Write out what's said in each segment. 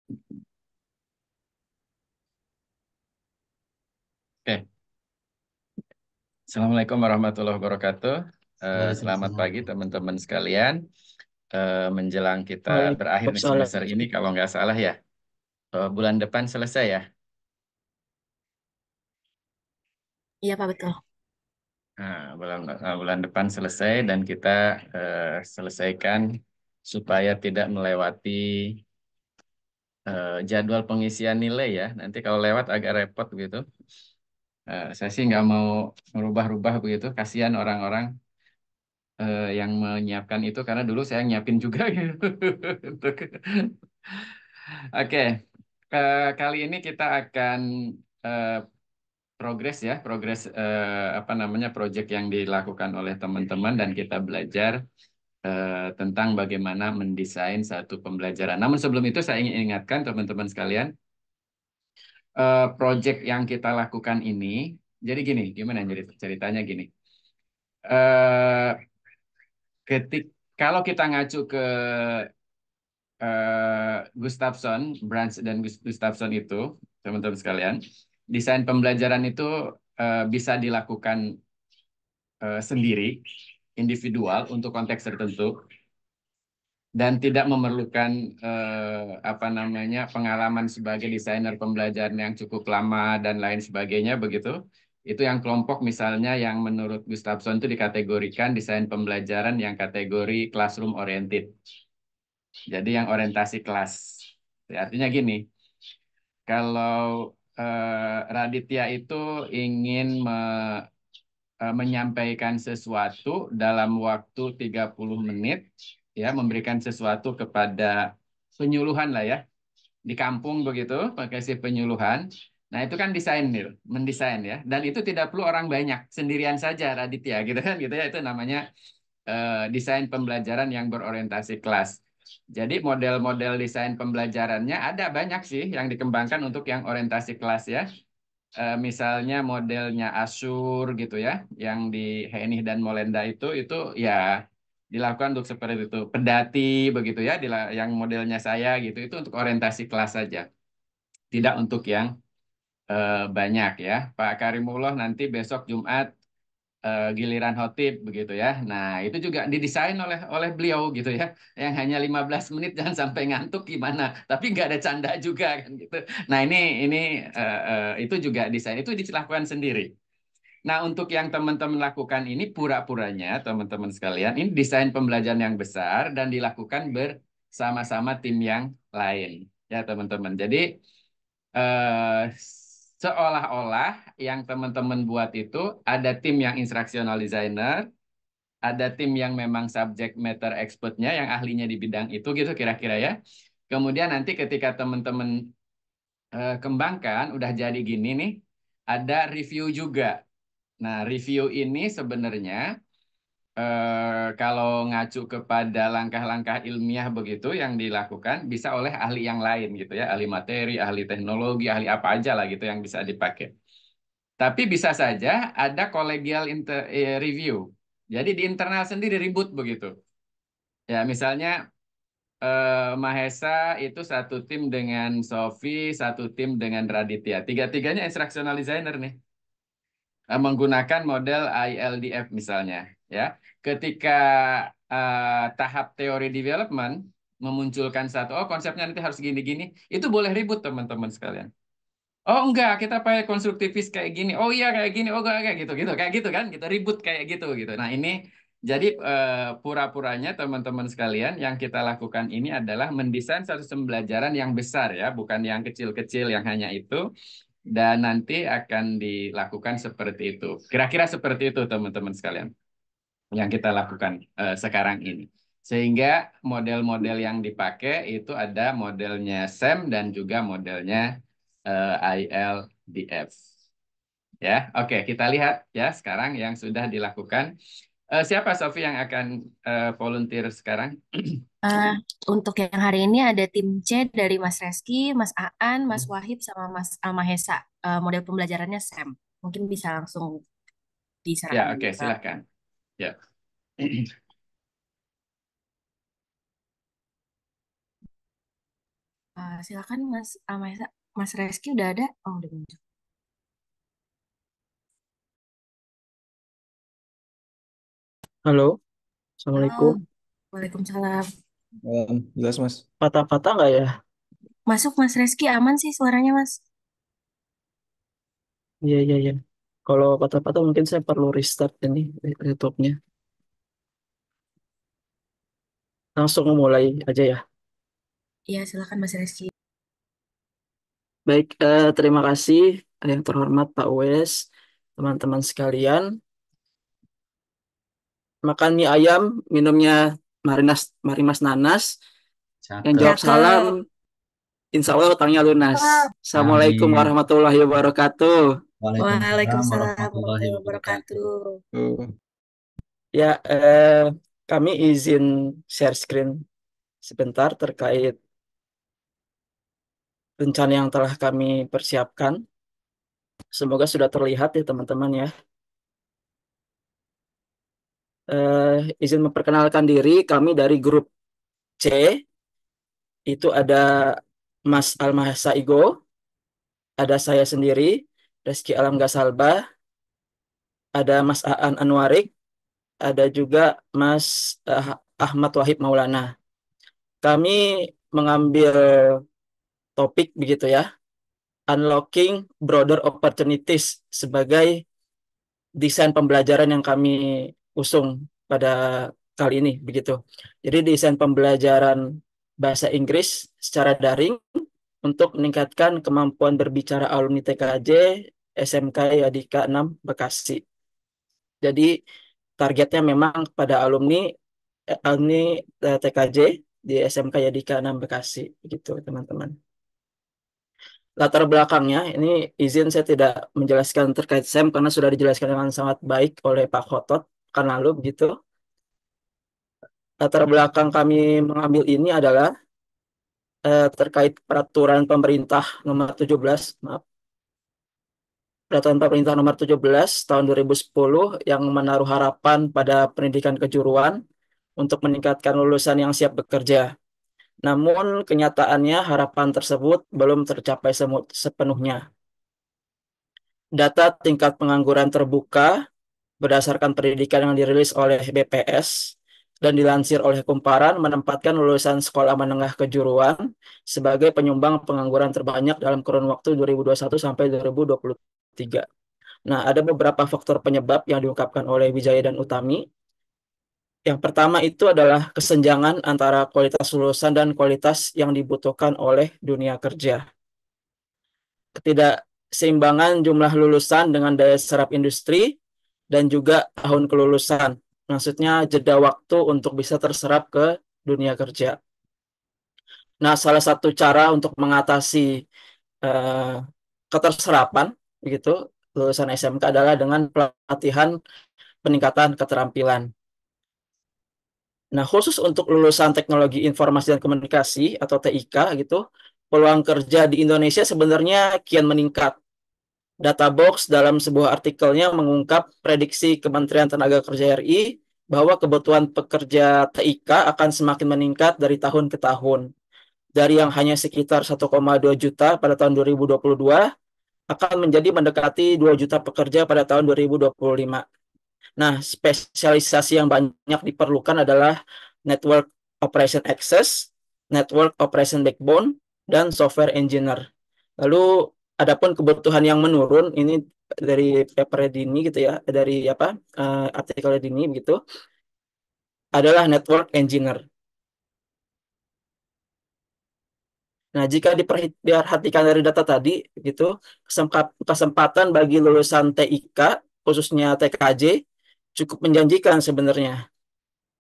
Oke, Assalamualaikum warahmatullahi wabarakatuh. Selamat Waalaikumsalam. pagi teman-teman sekalian. Menjelang kita berakhir nih Waalaikumsalam. semester ini, kalau nggak salah ya, bulan depan selesai ya. Iya, Pak, betul. Nah, bulan depan selesai dan kita selesaikan supaya tidak melewati jadwal pengisian nilai ya. Nanti kalau lewat agak repot gitu. Saya sih nggak mau merubah-rubah begitu. Kasihan orang-orang yang menyiapkan itu karena dulu saya nyiapin juga gitu. Oke, kali ini kita akan eh, progres ya, progres apa namanya proyek yang dilakukan oleh teman-teman dan kita belajar tentang bagaimana mendesain satu pembelajaran. Namun sebelum itu saya ingin ingatkan teman-teman sekalian, proyek yang kita lakukan ini, jadi gini, gimana jadi ceritanya gini. Eh, kalau kita ngacu ke Gustafsson, Branch dan Gustafsson itu, teman-teman sekalian, desain pembelajaran itu bisa dilakukan sendiri, individual untuk konteks tertentu, dan tidak memerlukan apa namanya pengalaman sebagai desainer pembelajaran yang cukup lama dan lain sebagainya begitu. Itu yang kelompok misalnya yang menurut Gustafsson itu dikategorikan desain pembelajaran yang kategori classroom oriented. Jadi yang orientasi kelas. Artinya gini, kalau Raditya itu ingin menyampaikan sesuatu dalam waktu 30 menit, ya, memberikan sesuatu kepada penyuluhan lah ya, di kampung begitu, pakai si penyuluhan. Nah, itu kan desain, mendesain ya. Dan itu tidak perlu orang banyak, sendirian saja Raditya gitu kan gitu ya. Itu namanya desain pembelajaran yang berorientasi kelas. Jadi model-model desain pembelajarannya ada banyak sih yang dikembangkan untuk yang orientasi kelas ya. Misalnya modelnya Asur gitu ya, yang di Henih dan Molenda itu ya dilakukan untuk seperti itu. Pedati begitu ya, yang modelnya saya gitu itu untuk orientasi kelas saja, tidak untuk yang banyak ya. Pak Karimullah nanti besok Jumat giliran khotib begitu ya. Nah, itu juga didesain oleh beliau gitu ya. Yang hanya 15 menit jangan sampai ngantuk gimana. Tapi nggak ada canda juga kan gitu. Nah, ini itu juga desain itu dilakukan sendiri. Nah, untuk yang teman-teman lakukan ini pura-puranya teman-teman sekalian, ini desain pembelajaran yang besar dan dilakukan bersama-sama tim yang lain ya teman-teman. Jadi eh, seolah-olah yang teman-teman buat itu ada tim yang instructional designer, ada tim yang memang subject matter expertnya, yang ahlinya di bidang itu gitu kira-kira ya. Kemudian nanti ketika teman-teman kembangkan, udah jadi gini nih, ada review juga. Nah, review ini sebenarnya kalau ngacu kepada langkah-langkah ilmiah begitu yang dilakukan bisa oleh ahli yang lain gitu ya, ahli materi, ahli teknologi, ahli apa aja lah gitu yang bisa dipakai. Tapi bisa saja ada kolegial review. Jadi di internal sendiri ribut begitu. Ya, misalnya Mahesa itu satu tim dengan Sofi, satu tim dengan Raditya. Tiga-tiganya instructional designer nih. Menggunakan model ILDF misalnya ya. Ketika tahap teori development memunculkan satu konsepnya nanti harus gini-gini, itu boleh ribut teman-teman sekalian. Oh enggak, kita pakai konstruktivis kayak gini. Oh iya kayak gini. Oh enggak kayak gitu gitu kayak gitu kan. Kita ribut kayak gitu gitu. Nah, ini jadi pura-puranya teman-teman sekalian yang kita lakukan ini adalah mendesain satu pembelajaran yang besar ya, bukan yang kecil-kecil yang hanya itu, dan nanti akan dilakukan seperti itu. Kira-kira seperti itu teman-teman sekalian yang kita lakukan sekarang ini. Sehingga model-model yang dipakai itu ada modelnya SEM dan juga modelnya ILDF. Ya, oke, kita lihat ya sekarang yang sudah dilakukan. Siapa Sofi yang akan volunteer sekarang? Eh, untuk yang hari ini ada tim C dari Mas Reski, Mas Aan, Mas Wahib, sama Mas Almahesa. Model pembelajarannya Sam. Mungkin bisa langsung Ya, diserahkan oke, aja ke. silahkan. Ya. Silakan Mas Mahesa. Mas Reski udah ada? Oh, udah muncul. Halo, Halo, Assalamualaikum. Waalaikumsalam. Jelas Mas. Patah-patah nggak ya? Masuk Mas Reski, aman sih suaranya Mas. Iya, iya, iya. Kalau patah-patah mungkin saya perlu restart ini laptopnya. Langsung mulai aja ya. Iya, silakan Mas Reski. Baik, terima kasih yang terhormat Pak Wes, teman-teman sekalian. Makan mie ayam, minumnya Marimas Nanas. Yang Cakep. jawab salam, Cakep. insya Allah utangnya lunas. Assalamualaikum Amin. warahmatullahi wabarakatuh. Waalaikumsalam Waalaikumsalam warahmatullahi warahmatullahi wabarakatuh. wabarakatuh. Ya, kami izin share screen sebentar terkait rencana yang telah kami persiapkan. Semoga sudah terlihat ya teman-teman ya. Izin memperkenalkan diri, kami dari grup C, itu ada Mas Almahasa Igo, ada saya sendiri, Reski Alam Gasalba, ada Mas Aan Anwarik, ada juga Mas Ahmad Wahid Maulana. Kami mengambil topik begitu ya, Unlocking Broader Opportunities sebagai desain pembelajaran yang kami usung pada kali ini begitu. Jadi desain pembelajaran bahasa Inggris secara daring untuk meningkatkan kemampuan berbicara alumni TKJ SMK Yadika 6 Bekasi. Jadi targetnya memang pada alumni TKJ di SMK Yadika 6 Bekasi gitu teman-teman. Latar belakangnya ini izin saya tidak menjelaskan terkait SEM karena sudah dijelaskan dengan sangat baik oleh Pak Khotot kan lalu begitu. Latar belakang kami mengambil ini adalah terkait peraturan pemerintah nomor 17, maaf, peraturan pemerintah nomor 17 tahun 2010 yang menaruh harapan pada pendidikan kejuruan untuk meningkatkan lulusan yang siap bekerja. Namun kenyataannya harapan tersebut belum tercapai sepenuhnya. Data tingkat pengangguran terbuka berdasarkan pendidikan yang dirilis oleh BPS dan dilansir oleh Kumparan menempatkan lulusan sekolah menengah kejuruan sebagai penyumbang pengangguran terbanyak dalam kurun waktu 2021 sampai 2023. Nah, ada beberapa faktor penyebab yang diungkapkan oleh Wijaya dan Utami. Yang pertama itu adalah kesenjangan antara kualitas lulusan dan kualitas yang dibutuhkan oleh dunia kerja. Ketidakseimbangan jumlah lulusan dengan daya serap industri dan juga tahun kelulusan. Maksudnya jeda waktu untuk bisa terserap ke dunia kerja. Nah, salah satu cara untuk mengatasi eh, keterserapan begitu lulusan SMK adalah dengan pelatihan peningkatan keterampilan. Nah, khusus untuk lulusan Teknologi Informasi dan Komunikasi atau TIK gitu, peluang kerja di Indonesia sebenarnya kian meningkat. Databox dalam sebuah artikelnya mengungkap prediksi Kementerian Tenaga Kerja RI bahwa kebutuhan pekerja TIK akan semakin meningkat dari tahun ke tahun. Dari yang hanya sekitar 1,2 juta pada tahun 2022 akan menjadi mendekati 2 juta pekerja pada tahun 2025. Nah, spesialisasi yang banyak diperlukan adalah Network Operation Access, Network Operation Backbone, dan Software Engineer. Lalu, adapun kebutuhan yang menurun ini dari paper Dini gitu ya, dari artikel Dini begitu, adalah Network Engineer. Nah, jika diperhatikan dari data tadi, gitu, kesempatan bagi lulusan TIK, khususnya TKJ, cukup menjanjikan sebenarnya.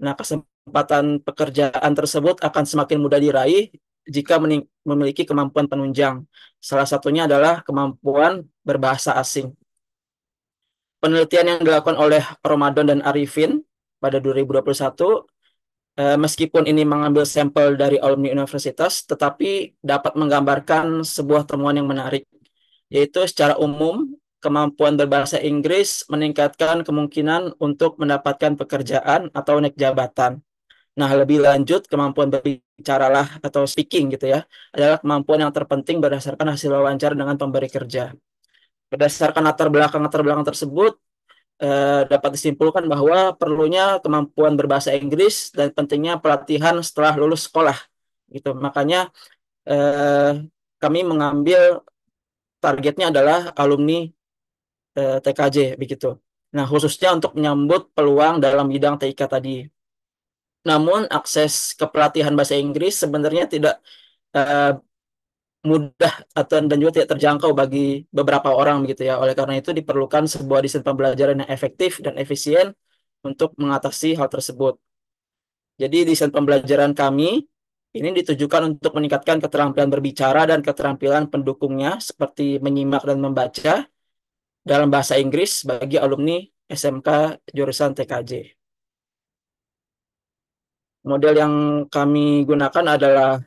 Nah, kesempatan pekerjaan tersebut akan semakin mudah diraih jika memiliki kemampuan penunjang. Salah satunya adalah kemampuan berbahasa asing. Penelitian yang dilakukan oleh Ramadan dan Arifin pada 2021, meskipun ini mengambil sampel dari alumni universitas, tetapi dapat menggambarkan sebuah temuan yang menarik, yaitu secara umum kemampuan berbahasa Inggris meningkatkan kemungkinan untuk mendapatkan pekerjaan atau naik jabatan. Nah, lebih lanjut, kemampuan berbicaralah atau speaking gitu ya, adalah kemampuan yang terpenting berdasarkan hasil wawancara dengan pemberi kerja. Berdasarkan latar belakang tersebut, dapat disimpulkan bahwa perlunya kemampuan berbahasa Inggris dan pentingnya pelatihan setelah lulus sekolah gitu. Makanya eh, kami mengambil targetnya adalah alumni TKJ begitu. Nah, khususnya untuk menyambut peluang dalam bidang TIK tadi. Namun akses ke pelatihan bahasa Inggris sebenarnya tidak eh, mudah atau dan juga tidak terjangkau bagi beberapa orang begitu ya. Oleh karena itu diperlukan sebuah desain pembelajaran yang efektif dan efisien untuk mengatasi hal tersebut. Jadi desain pembelajaran kami ini ditujukan untuk meningkatkan keterampilan berbicara dan keterampilan pendukungnya seperti menyimak dan membaca dalam bahasa Inggris bagi alumni SMK jurusan TKJ. Model yang kami gunakan adalah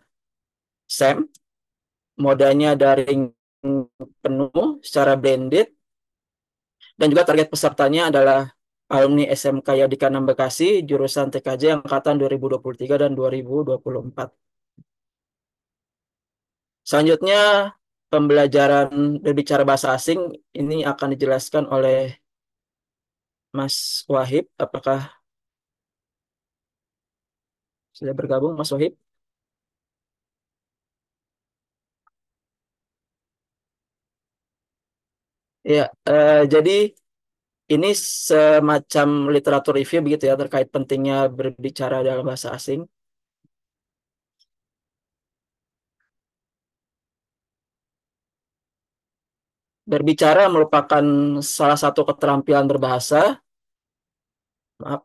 SAM, modanya daring penuh secara blended, dan juga target pesertanya adalah alumni SMK Yadika 6 Bekasi, jurusan TKJ angkatan 2023 dan 2024. Selanjutnya, pembelajaran berbicara bahasa asing ini akan dijelaskan oleh Mas Wahib. Apakah sudah bergabung, Mas Wahib? Ya, jadi ini semacam literatur review begitu ya terkait pentingnya berbicara dalam bahasa asing. Berbicara merupakan salah satu keterampilan berbahasa, maaf,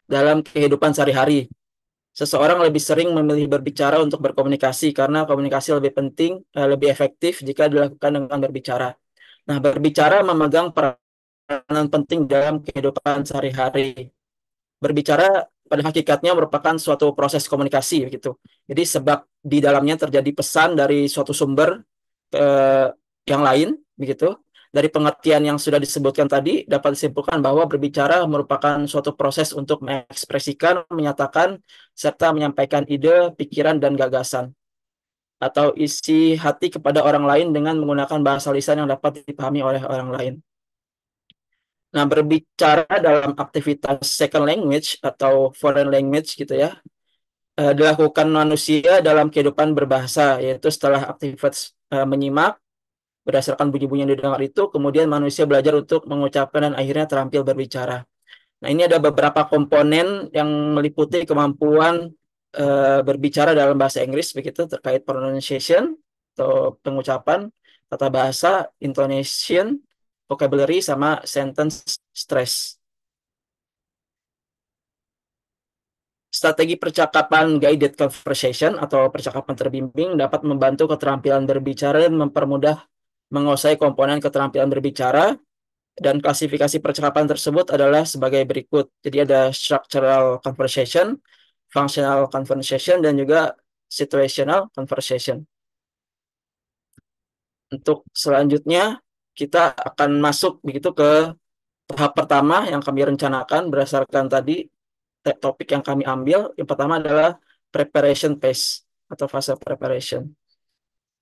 dalam kehidupan sehari-hari. Seseorang lebih sering memilih berbicara untuk berkomunikasi karena komunikasi lebih penting, lebih efektif jika dilakukan dengan berbicara. Nah, berbicara memegang peranan penting dalam kehidupan sehari-hari. Berbicara pada hakikatnya merupakan suatu proses komunikasi begitu. Jadi sebab di dalamnya terjadi pesan dari suatu sumber ke yang lain begitu. Dari pengertian yang sudah disebutkan tadi dapat disimpulkan bahwa berbicara merupakan suatu proses untuk mengekspresikan, menyatakan serta menyampaikan ide, pikiran dan gagasan atau isi hati kepada orang lain dengan menggunakan bahasa lisan yang dapat dipahami oleh orang lain. Nah, berbicara dalam aktivitas second language atau foreign language gitu ya, dilakukan manusia dalam kehidupan berbahasa, yaitu setelah aktivitas menyimak, berdasarkan bunyi-bunyi yang didengar itu, kemudian manusia belajar untuk mengucapkan dan akhirnya terampil berbicara. Nah, ini ada beberapa komponen yang meliputi kemampuan berbicara dalam bahasa Inggris, begitu, terkait pronunciation atau pengucapan, tata bahasa, intonation, vocabulary, sama sentence stress. Strategi percakapan guided conversation atau percakapan terbimbing dapat membantu keterampilan berbicara dan mempermudah menguasai komponen keterampilan berbicara, dan klasifikasi percakapan tersebut adalah sebagai berikut. Jadi ada structural conversation, functional conversation, dan juga situational conversation. Untuk selanjutnya kita akan masuk begitu ke tahap pertama yang kami rencanakan berdasarkan tadi topik yang kami ambil. Yang pertama adalah preparation phase atau fase preparation.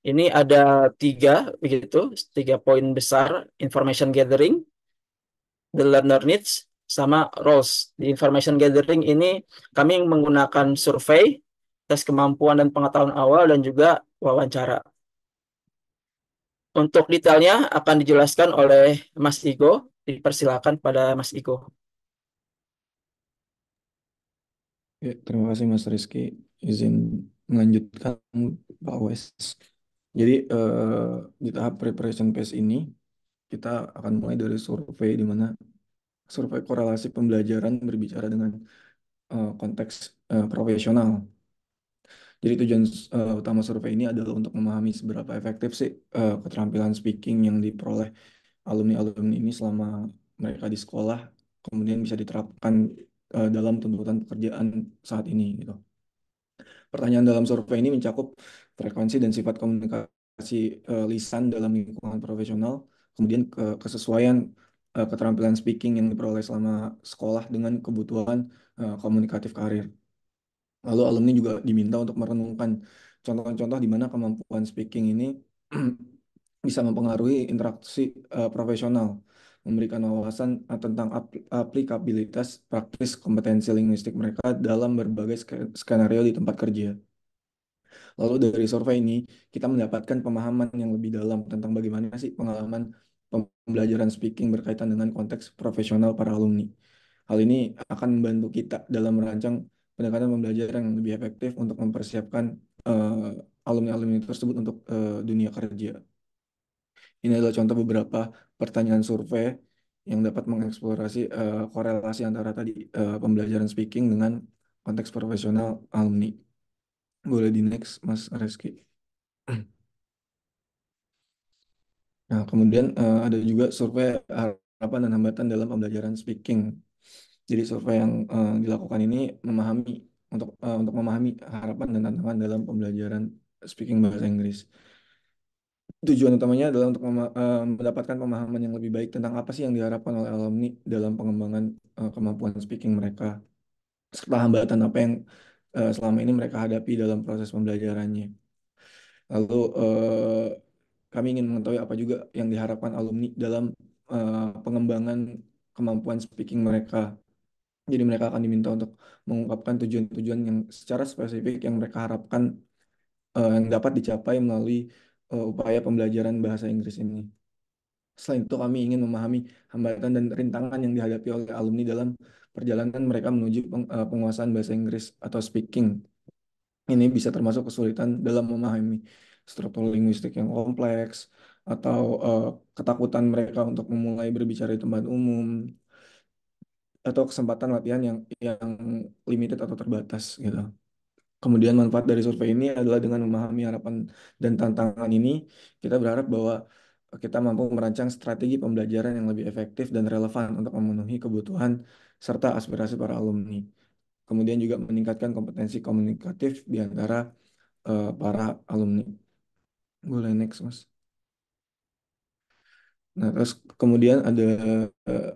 Ini ada tiga poin besar: information gathering, the learner needs, sama roles. Di information gathering ini kami menggunakan survei, tes kemampuan dan pengetahuan awal, dan juga wawancara. Untuk detailnya akan dijelaskan oleh Mas Igo. Dipersilakan pada Mas Igo. Ya, terima kasih Mas Rizky. Izin melanjutkan Pak Wes. Jadi di tahap preparation phase ini kita akan mulai dari survei, di mana survei korelasi pembelajaran berbicara dengan konteks profesional. Jadi tujuan utama survei ini adalah untuk memahami seberapa efektif sih keterampilan speaking yang diperoleh alumni-alumni ini selama mereka di sekolah, kemudian bisa diterapkan dalam tuntutan pekerjaan saat ini gitu. Pertanyaan dalam survei ini mencakup frekuensi dan sifat komunikasi lisan dalam lingkungan profesional, kemudian kesesuaian keterampilan speaking yang diperoleh selama sekolah dengan kebutuhan komunikatif karir. Lalu alumni juga diminta untuk merenungkan contoh-contoh di mana kemampuan speaking ini bisa mempengaruhi interaksi profesional, memberikan wawasan tentang aplikabilitas praktis kompetensi linguistik mereka dalam berbagai skenario di tempat kerja. Lalu dari survei ini kita mendapatkan pemahaman yang lebih dalam tentang bagaimana sih pengalaman pembelajaran speaking berkaitan dengan konteks profesional para alumni. Hal ini akan membantu kita dalam merancang pendekatan pembelajaran yang lebih efektif untuk mempersiapkan alumni-alumni tersebut untuk dunia kerja. Ini adalah contoh beberapa pertanyaan survei yang dapat mengeksplorasi korelasi antara tadi pembelajaran speaking dengan konteks profesional alumni. Boleh di next, Mas Reski. Nah, kemudian ada juga survei harapan dan hambatan dalam pembelajaran speaking. Jadi survei yang dilakukan ini untuk memahami harapan dan tantangan dalam pembelajaran speaking bahasa Inggris. Tujuan utamanya adalah untuk mendapatkan pemahaman yang lebih baik tentang apa sih yang diharapkan oleh alumni dalam pengembangan kemampuan speaking mereka, serta hambatan apa yang selama ini mereka hadapi dalam proses pembelajarannya. Lalu kami ingin mengetahui apa juga yang diharapkan alumni dalam pengembangan kemampuan speaking mereka. Jadi mereka akan diminta untuk mengungkapkan tujuan-tujuan yang secara spesifik yang mereka harapkan yang dapat dicapai melalui upaya pembelajaran bahasa Inggris ini. Selain itu, kami ingin memahami hambatan dan rintangan yang dihadapi oleh alumni dalam perjalanan mereka menuju penguasaan bahasa Inggris atau speaking. Ini bisa termasuk kesulitan dalam memahami struktur linguistik yang kompleks atau ketakutan mereka untuk memulai berbicara di tempat umum atau kesempatan latihan yang limited atau terbatas gitu. Kemudian manfaat dari survei ini adalah dengan memahami harapan dan tantangan ini, kita berharap bahwa kita mampu merancang strategi pembelajaran yang lebih efektif dan relevan untuk memenuhi kebutuhan serta aspirasi para alumni. Kemudian juga meningkatkan kompetensi komunikatif di antara para alumni. Boleh next, Mas. Nah, terus kemudian ada eh,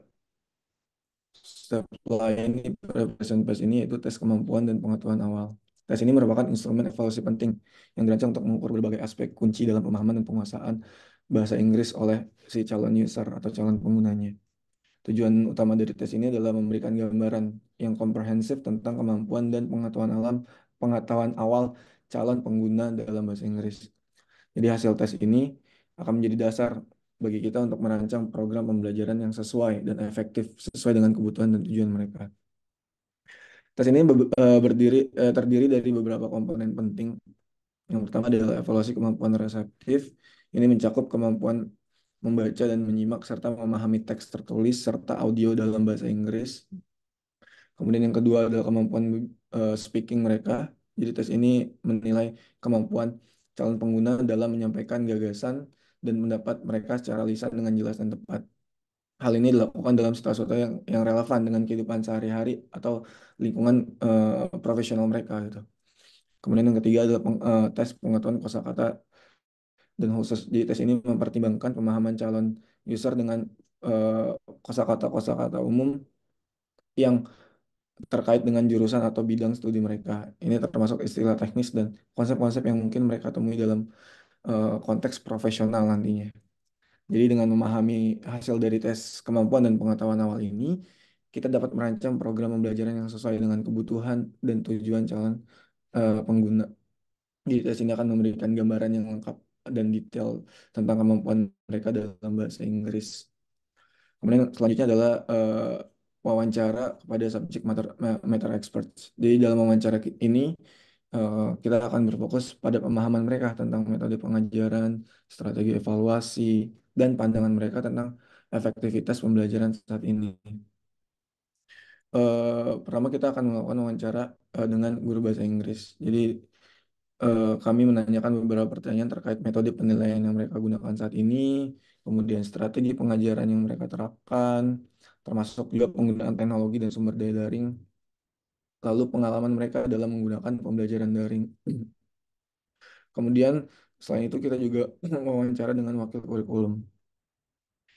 step lain di present base ini yaitu tes kemampuan dan pengetahuan awal. Tes ini merupakan instrumen evaluasi penting yang dirancang untuk mengukur berbagai aspek kunci dalam pemahaman dan penguasaan bahasa Inggris oleh si calon user atau calon penggunanya. Tujuan utama dari tes ini adalah memberikan gambaran yang komprehensif tentang kemampuan dan pengetahuan awal calon pengguna dalam bahasa Inggris. Jadi hasil tes ini akan menjadi dasar bagi kita untuk merancang program pembelajaran yang sesuai dan efektif sesuai dengan kebutuhan dan tujuan mereka. Tes ini terdiri dari beberapa komponen penting. Yang pertama adalah evaluasi kemampuan reseptif. Ini mencakup kemampuan membaca dan menyimak serta memahami teks tertulis serta audio dalam bahasa Inggris. Kemudian yang kedua adalah kemampuan speaking mereka. Jadi tes ini menilai kemampuan calon pengguna dalam menyampaikan gagasan dan pendapat mereka secara lisan dengan jelas dan tepat. Hal ini dilakukan dalam situasi yang relevan dengan kehidupan sehari-hari atau lingkungan profesional mereka gitu. Kemudian yang ketiga adalah tes pengetahuan kosakata dan khusus. Jadi tes ini mempertimbangkan pemahaman calon user dengan eh, kosakata-kosakata umum yang terkait dengan jurusan atau bidang studi mereka. Ini termasuk istilah teknis dan konsep-konsep yang mungkin mereka temui dalam konteks profesional nantinya. Jadi dengan memahami hasil dari tes kemampuan dan pengetahuan awal ini, kita dapat merancang program pembelajaran yang sesuai dengan kebutuhan dan tujuan calon pengguna. Jadi tes ini akan memberikan gambaran yang lengkap dan detail tentang kemampuan mereka dalam bahasa Inggris. Kemudian selanjutnya adalah wawancara kepada subject matter experts. Jadi dalam wawancara ini kita akan berfokus pada pemahaman mereka tentang metode pengajaran, strategi evaluasi, dan pandangan mereka tentang efektivitas pembelajaran saat ini. Pertama kita akan melakukan wawancara dengan guru bahasa Inggris. Jadi kami menanyakan beberapa pertanyaan terkait metode penilaian yang mereka gunakan saat ini, kemudian strategi pengajaran yang mereka terapkan, termasuk juga penggunaan teknologi dan sumber daya daring, lalu pengalaman mereka dalam menggunakan pembelajaran daring. Kemudian selain itu kita juga wawancara dengan wakil kurikulum.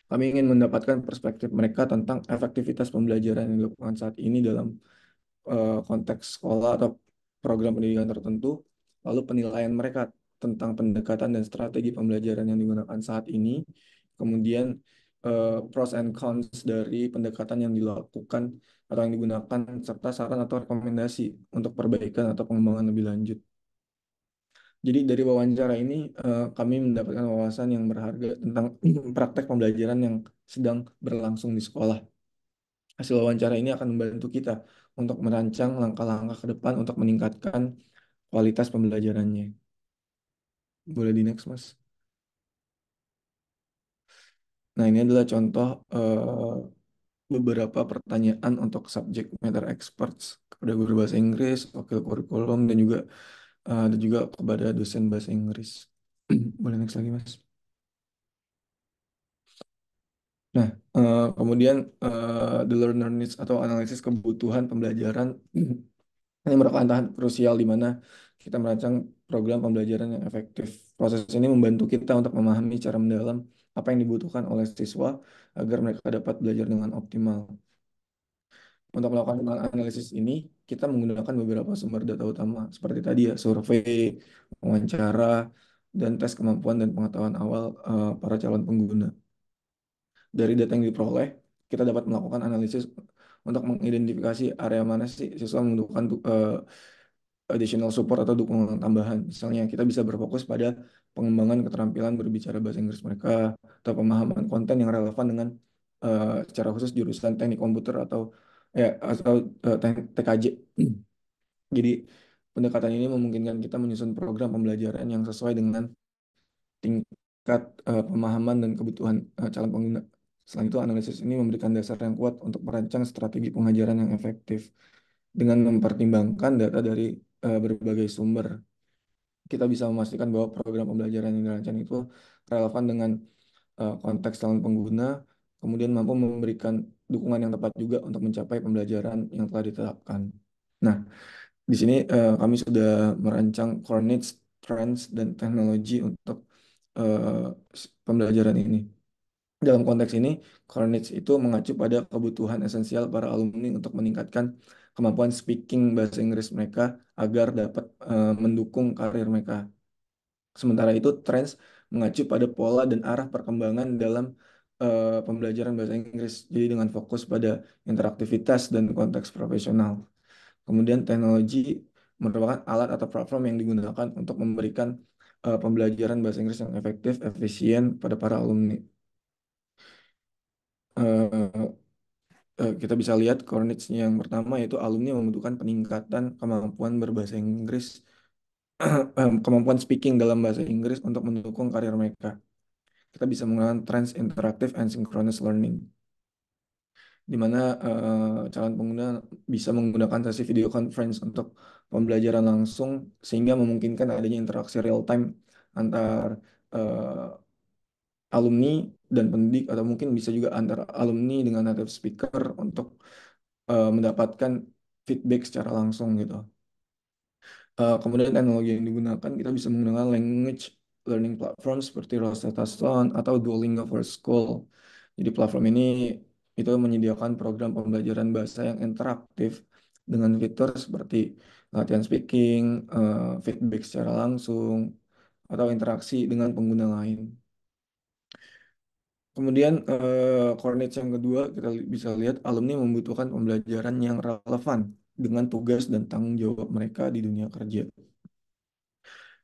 Kami ingin mendapatkan perspektif mereka tentang efektivitas pembelajaran yang dilakukan saat ini dalam konteks sekolah atau program pendidikan tertentu, lalu penilaian mereka tentang pendekatan dan strategi pembelajaran yang digunakan saat ini, kemudian pros and cons dari pendekatan yang dilakukan atau yang digunakan, serta saran atau rekomendasi untuk perbaikan atau pengembangan lebih lanjut. Jadi dari wawancara ini kami mendapatkan wawasan yang berharga tentang praktek pembelajaran yang sedang berlangsung di sekolah. Hasil wawancara ini akan membantu kita untuk merancang langkah-langkah ke depan untuk meningkatkan kualitas pembelajarannya. Boleh di next, Mas. Nah, ini adalah contoh beberapa pertanyaan untuk subject matter experts kepada guru bahasa Inggris, wakil kurikulum, dan juga kepada dosen bahasa Inggris. Boleh next lagi, Mas. Nah, kemudian the learner needs atau analisis kebutuhan pembelajaran ini merupakan tahap krusial di mana kita merancang program pembelajaran yang efektif. Proses ini membantu kita untuk memahami cara mendalam apa yang dibutuhkan oleh siswa agar mereka dapat belajar dengan optimal. Untuk melakukan analisis ini, kita menggunakan beberapa sumber data utama seperti tadi ya, survei, wawancara, dan tes kemampuan dan pengetahuan awal para calon pengguna. Dari data yang diperoleh, kita dapat melakukan analisis untuk mengidentifikasi area mana sih siswa membutuhkan additional support atau dukungan tambahan. Misalnya kita bisa berfokus pada pengembangan keterampilan berbicara bahasa Inggris mereka atau pemahaman konten yang relevan dengan secara khusus jurusan teknik komputer atau TKJ. Jadi pendekatan ini memungkinkan kita menyusun program pembelajaran yang sesuai dengan tingkat pemahaman dan kebutuhan calon pengguna. Selain itu, analisis ini memberikan dasar yang kuat untuk merancang strategi pengajaran yang efektif dengan mempertimbangkan data dari berbagai sumber. Kita bisa memastikan bahwa program pembelajaran yang dirancang itu relevan dengan konteks calon pengguna, kemudian mampu memberikan dukungan yang tepat juga untuk mencapai pembelajaran yang telah ditetapkan. Nah, di sini kami sudah merancang core needs, trends, dan teknologi untuk pembelajaran ini. Dalam konteks ini, core needs itu mengacu pada kebutuhan esensial para alumni untuk meningkatkan kemampuan speaking bahasa Inggris mereka agar dapat mendukung karir mereka. Sementara itu, trends mengacu pada pola dan arah perkembangan dalam pembelajaran bahasa Inggris, jadi dengan fokus pada interaktivitas dan konteks profesional. Kemudian teknologi merupakan alat atau platform yang digunakan untuk memberikan pembelajaran bahasa Inggris yang efektif, efisien pada para alumni. Eh, kita bisa lihat core needs-nya yang pertama yaitu alumni membutuhkan peningkatan kemampuan berbahasa Inggris, kemampuan speaking dalam bahasa Inggris untuk mendukung karir mereka. Kita bisa menggunakan trends interactive and synchronous learning, di mana calon pengguna bisa menggunakan sesi video conference untuk pembelajaran langsung sehingga memungkinkan adanya interaksi real time antar eh, alumni dan pendidik atau mungkin bisa juga antar alumni dengan native speaker untuk mendapatkan feedback secara langsung gitu. Kemudian teknologi yang digunakan kita bisa menggunakan language learning platform seperti Rosetta Stone atau Duolingo for School. Jadi platform ini itu menyediakan program pembelajaran bahasa yang interaktif dengan fitur seperti latihan speaking, feedback secara langsung, atau interaksi dengan pengguna lain. Kemudian core needs yang kedua kita bisa lihat alumni membutuhkan pembelajaran yang relevan dengan tugas dan tanggung jawab mereka di dunia kerja.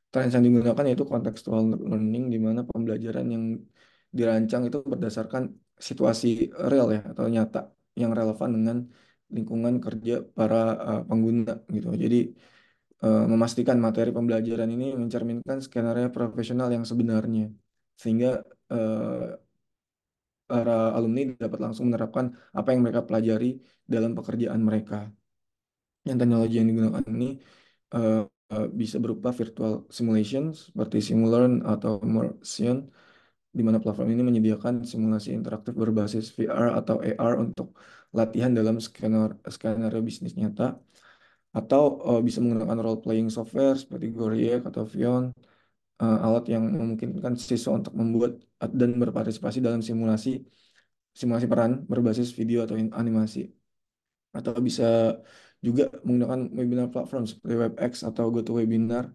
Trends yang digunakan yaitu contextual learning, di mana pembelajaran yang dirancang itu berdasarkan situasi real ya atau nyata yang relevan dengan lingkungan kerja para pengguna gitu. Jadi memastikan materi pembelajaran ini mencerminkan skenario profesional yang sebenarnya, sehingga para alumni dapat langsung menerapkan apa yang mereka pelajari dalam pekerjaan mereka. Yang teknologi yang digunakan ini eh, bisa berupa virtual simulation seperti Simullearn atau Immersion, di mana platform ini menyediakan simulasi interaktif berbasis VR atau AR untuk latihan dalam skenario bisnis nyata, atau bisa menggunakan role playing software seperti Goriek atau Vion alat yang memungkinkan siswa untuk membuat dan berpartisipasi dalam simulasi peran berbasis video atau animasi. Atau bisa juga menggunakan webinar platform seperti WebEx atau GoToWebinar,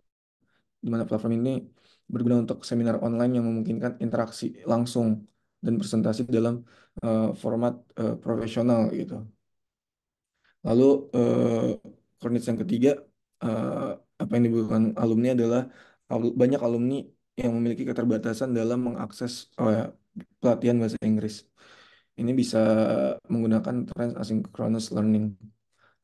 di mana platform ini berguna untuk seminar online yang memungkinkan interaksi langsung dan presentasi dalam format profesional gitu. Lalu koordinasi yang ketiga, eh, apa yang dibutuhkan alumni adalah banyak alumni yang memiliki keterbatasan dalam mengakses pelatihan bahasa Inggris. Ini bisa menggunakan tren asynchronous learning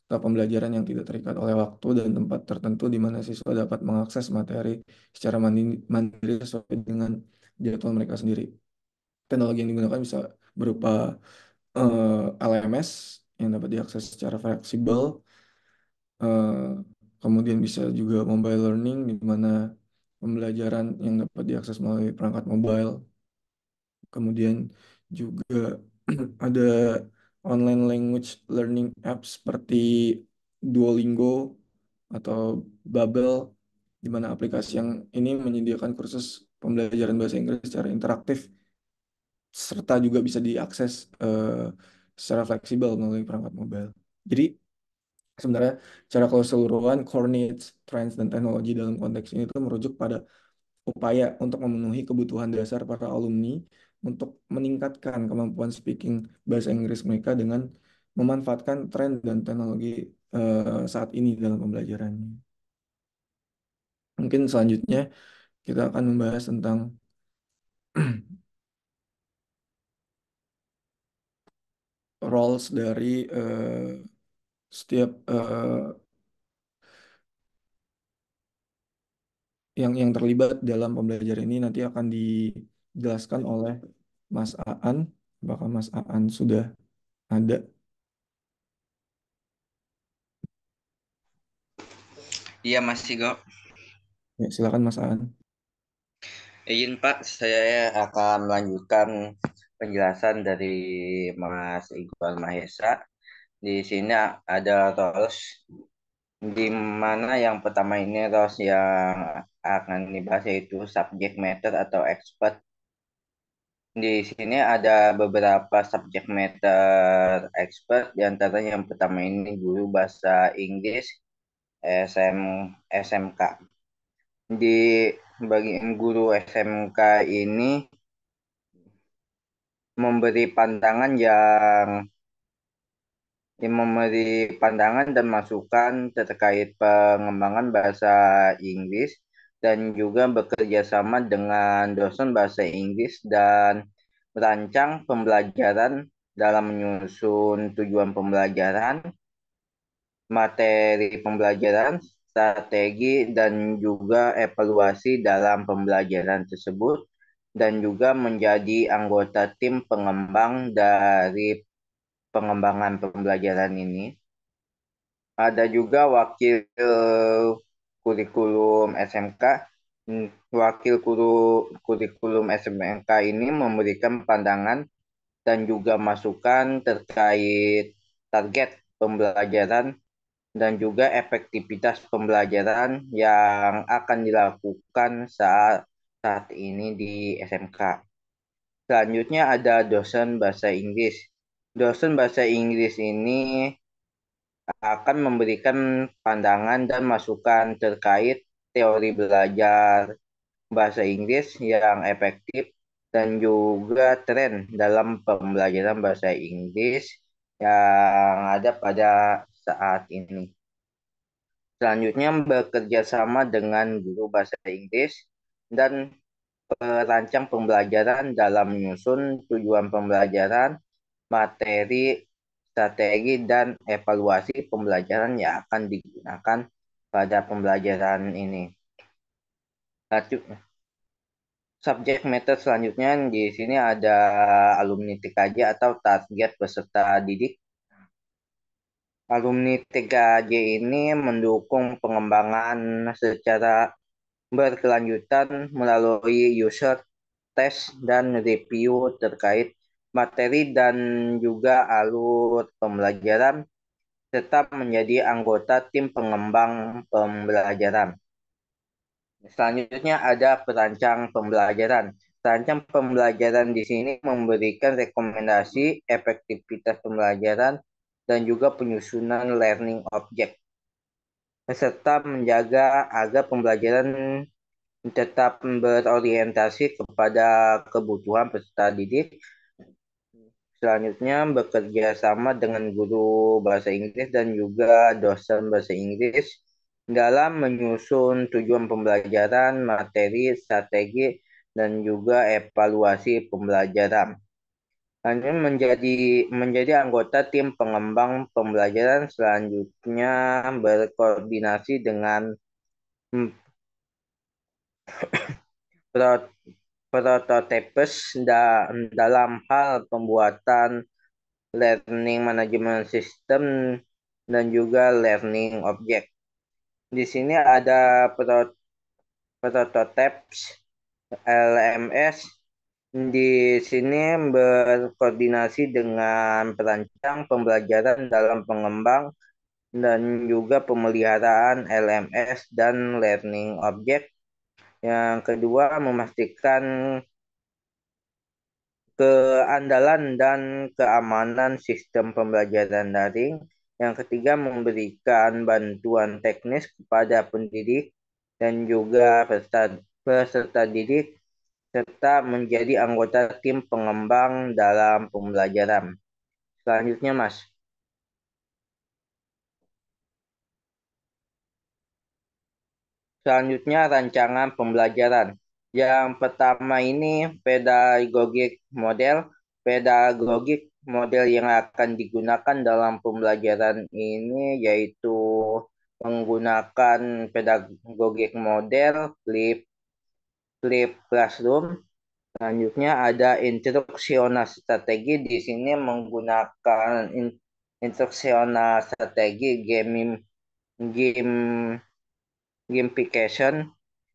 atau pembelajaran yang tidak terikat oleh waktu dan tempat tertentu di mana siswa dapat mengakses materi secara mandiri sesuai dengan jadwal mereka sendiri. Teknologi yang digunakan bisa berupa LMS yang dapat diakses secara fleksibel, eh, kemudian bisa juga mobile learning di mana pembelajaran yang dapat diakses melalui perangkat mobile. Kemudian juga ada online language learning apps seperti Duolingo atau Babbel, di mana aplikasi yang ini menyediakan kursus pembelajaran bahasa Inggris secara interaktif, serta juga bisa diakses secara fleksibel melalui perangkat mobile. Jadi sebenarnya secara keseluruhan core needs, trends, dan teknologi dalam konteks ini itu merujuk pada upaya untuk memenuhi kebutuhan dasar para alumni untuk meningkatkan kemampuan speaking bahasa Inggris mereka dengan memanfaatkan tren dan teknologi saat ini dalam pembelajarannya. Mungkin selanjutnya kita akan membahas tentang roles dari setiap yang terlibat dalam pembelajaran ini nanti akan dijelaskan oleh Mas Aan. Apakah Mas Aan sudah ada? Iya Mas Sigo. Ya, silakan Mas Aan. Izin Pak, saya akan melanjutkan penjelasan dari Mas Iqbal Mahesa. Di sini ada roles, di mana yang pertama ini roles yang akan dibahas yaitu subject matter atau expert. Di sini ada beberapa subject matter expert, di antaranya yang pertama ini guru bahasa Inggris SMK. Di bagian guru SMK ini memberi pandangan yang memberi pandangan dan masukan terkait pengembangan bahasa Inggris dan juga bekerja sama dengan dosen bahasa Inggris dan merancang pembelajaran dalam menyusun tujuan pembelajaran, materi pembelajaran, strategi, dan juga evaluasi dalam pembelajaran tersebut, dan juga menjadi anggota tim pengembang dari pengembangan pembelajaran ini. Ada juga wakil kurikulum SMK. Wakil kurikulum SMK ini memberikan pandangan dan juga masukan terkait target pembelajaran dan juga efektivitas pembelajaran yang akan dilakukan saat ini di SMK. Selanjutnya ada dosen bahasa Inggris. Dosen bahasa Inggris ini akan memberikan pandangan dan masukan terkait teori belajar bahasa Inggris yang efektif dan juga tren dalam pembelajaran bahasa Inggris yang ada pada saat ini. Selanjutnya bekerja sama dengan guru bahasa Inggris dan perancang pembelajaran dalam menyusun tujuan pembelajaran, materi, strategi, dan evaluasi pembelajaran yang akan digunakan pada pembelajaran ini. Subjek matter selanjutnya di sini ada alumni TKJ atau target peserta didik. Alumni TKJ ini mendukung pengembangan secara berkelanjutan melalui user test dan review terkait materi dan juga alur pembelajaran, serta menjadi anggota tim pengembang pembelajaran. Selanjutnya ada perancang pembelajaran. Perancang pembelajaran di sini memberikan rekomendasi efektivitas pembelajaran dan juga penyusunan learning object, serta menjaga agar pembelajaran tetap berorientasi kepada kebutuhan peserta didik. Selanjutnya bekerja sama dengan guru bahasa Inggris dan juga dosen bahasa Inggris dalam menyusun tujuan pembelajaran, materi, strategi, dan juga evaluasi pembelajaran. Hanya menjadi anggota tim pengembang pembelajaran, selanjutnya berkoordinasi dengan hmm, prototipes dalam hal pembuatan learning management system dan juga learning object. Di sini ada prototypes LMS. Di sini berkoordinasi dengan perancang pembelajaran dalam pengembang dan juga pemeliharaan LMS dan learning object. Yang kedua, memastikan keandalan dan keamanan sistem pembelajaran daring. Yang ketiga, memberikan bantuan teknis kepada pendidik dan juga peserta didik, serta menjadi anggota tim pengembang dalam pembelajaran. Selanjutnya, Mas. Selanjutnya, rancangan pembelajaran. Yang pertama ini pedagogic model. Pedagogik model yang akan digunakan dalam pembelajaran ini yaitu menggunakan pedagogic model flip classroom. Selanjutnya ada instruksional strategi. Di sini menggunakan instruksional strategi game gamification.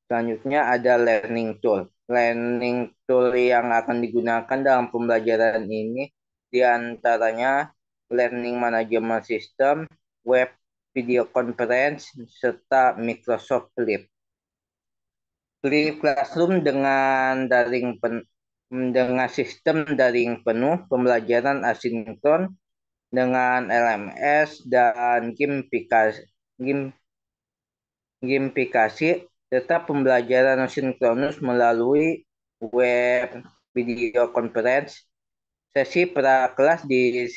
Selanjutnya ada learning tool. Learning tool yang akan digunakan dalam pembelajaran ini diantaranya learning management system, web video conference, serta Microsoft Flip. Flip Classroom dengan sistem daring penuh, pembelajaran asinkron dengan LMS dan gamifikasi, serta pembelajaran sinkronus melalui web video conference. Sesi pra-kelas di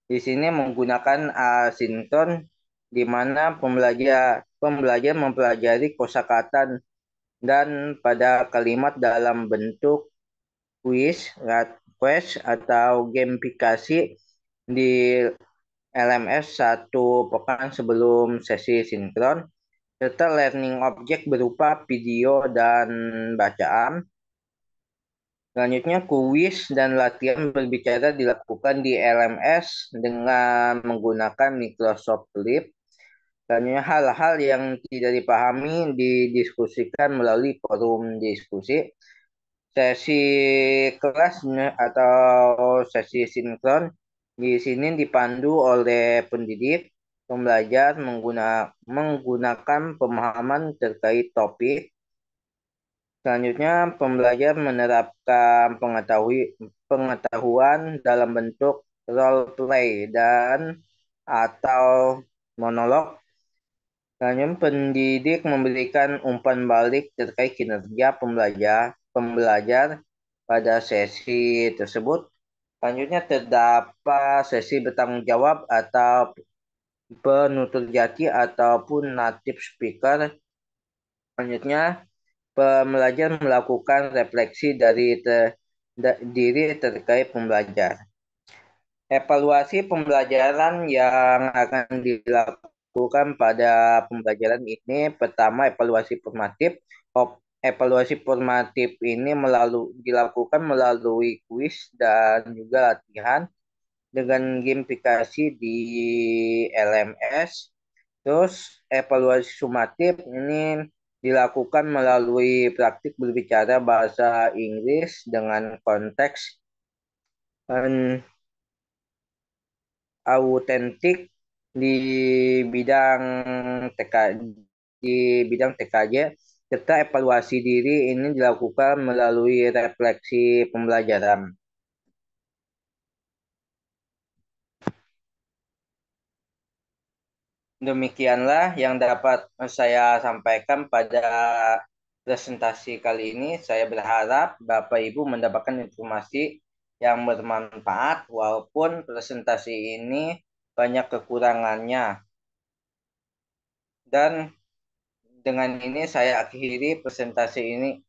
sini menggunakan asinkron, di mana pembelajar mempelajari kosakata dan pada kalimat dalam bentuk quiz, quest, atau gamifikasi di LMS satu pekan sebelum sesi sinkron, serta learning object berupa video dan bacaan. Selanjutnya, kuis dan latihan berbicara dilakukan di LMS dengan menggunakan Microsoft Flip. Selanjutnya, hal-hal yang tidak dipahami didiskusikan melalui forum diskusi. Sesi kelas atau sesi sinkron di sini dipandu oleh pendidik. Pembelajar menggunakan pemahaman terkait topik. Selanjutnya, pembelajar menerapkan pengetahuan dalam bentuk role play dan atau monolog. Selanjutnya, pendidik memberikan umpan balik terkait kinerja pembelajar pada sesi tersebut. Selanjutnya, terdapat sesi bertanggung jawab atau penutur jati ataupun native speaker. Selanjutnya, pembelajar melakukan refleksi dari diri terkait pembelajar. Evaluasi pembelajaran yang akan dilakukan pada pembelajaran ini, pertama evaluasi formatif. Evaluasi formatif ini dilakukan melalui kuis dan juga latihan dengan gamifikasi di LMS. Terus evaluasi sumatif ini dilakukan melalui praktik berbicara bahasa Inggris dengan konteks autentik di bidang TK di bidang TKJ. serta evaluasi diri ini dilakukan melalui refleksi pembelajaran. Demikianlah yang dapat saya sampaikan pada presentasi kali ini. Saya berharap Bapak Ibu mendapatkan informasi yang bermanfaat walaupun presentasi ini banyak kekurangannya. Dan dengan ini saya akhiri presentasi ini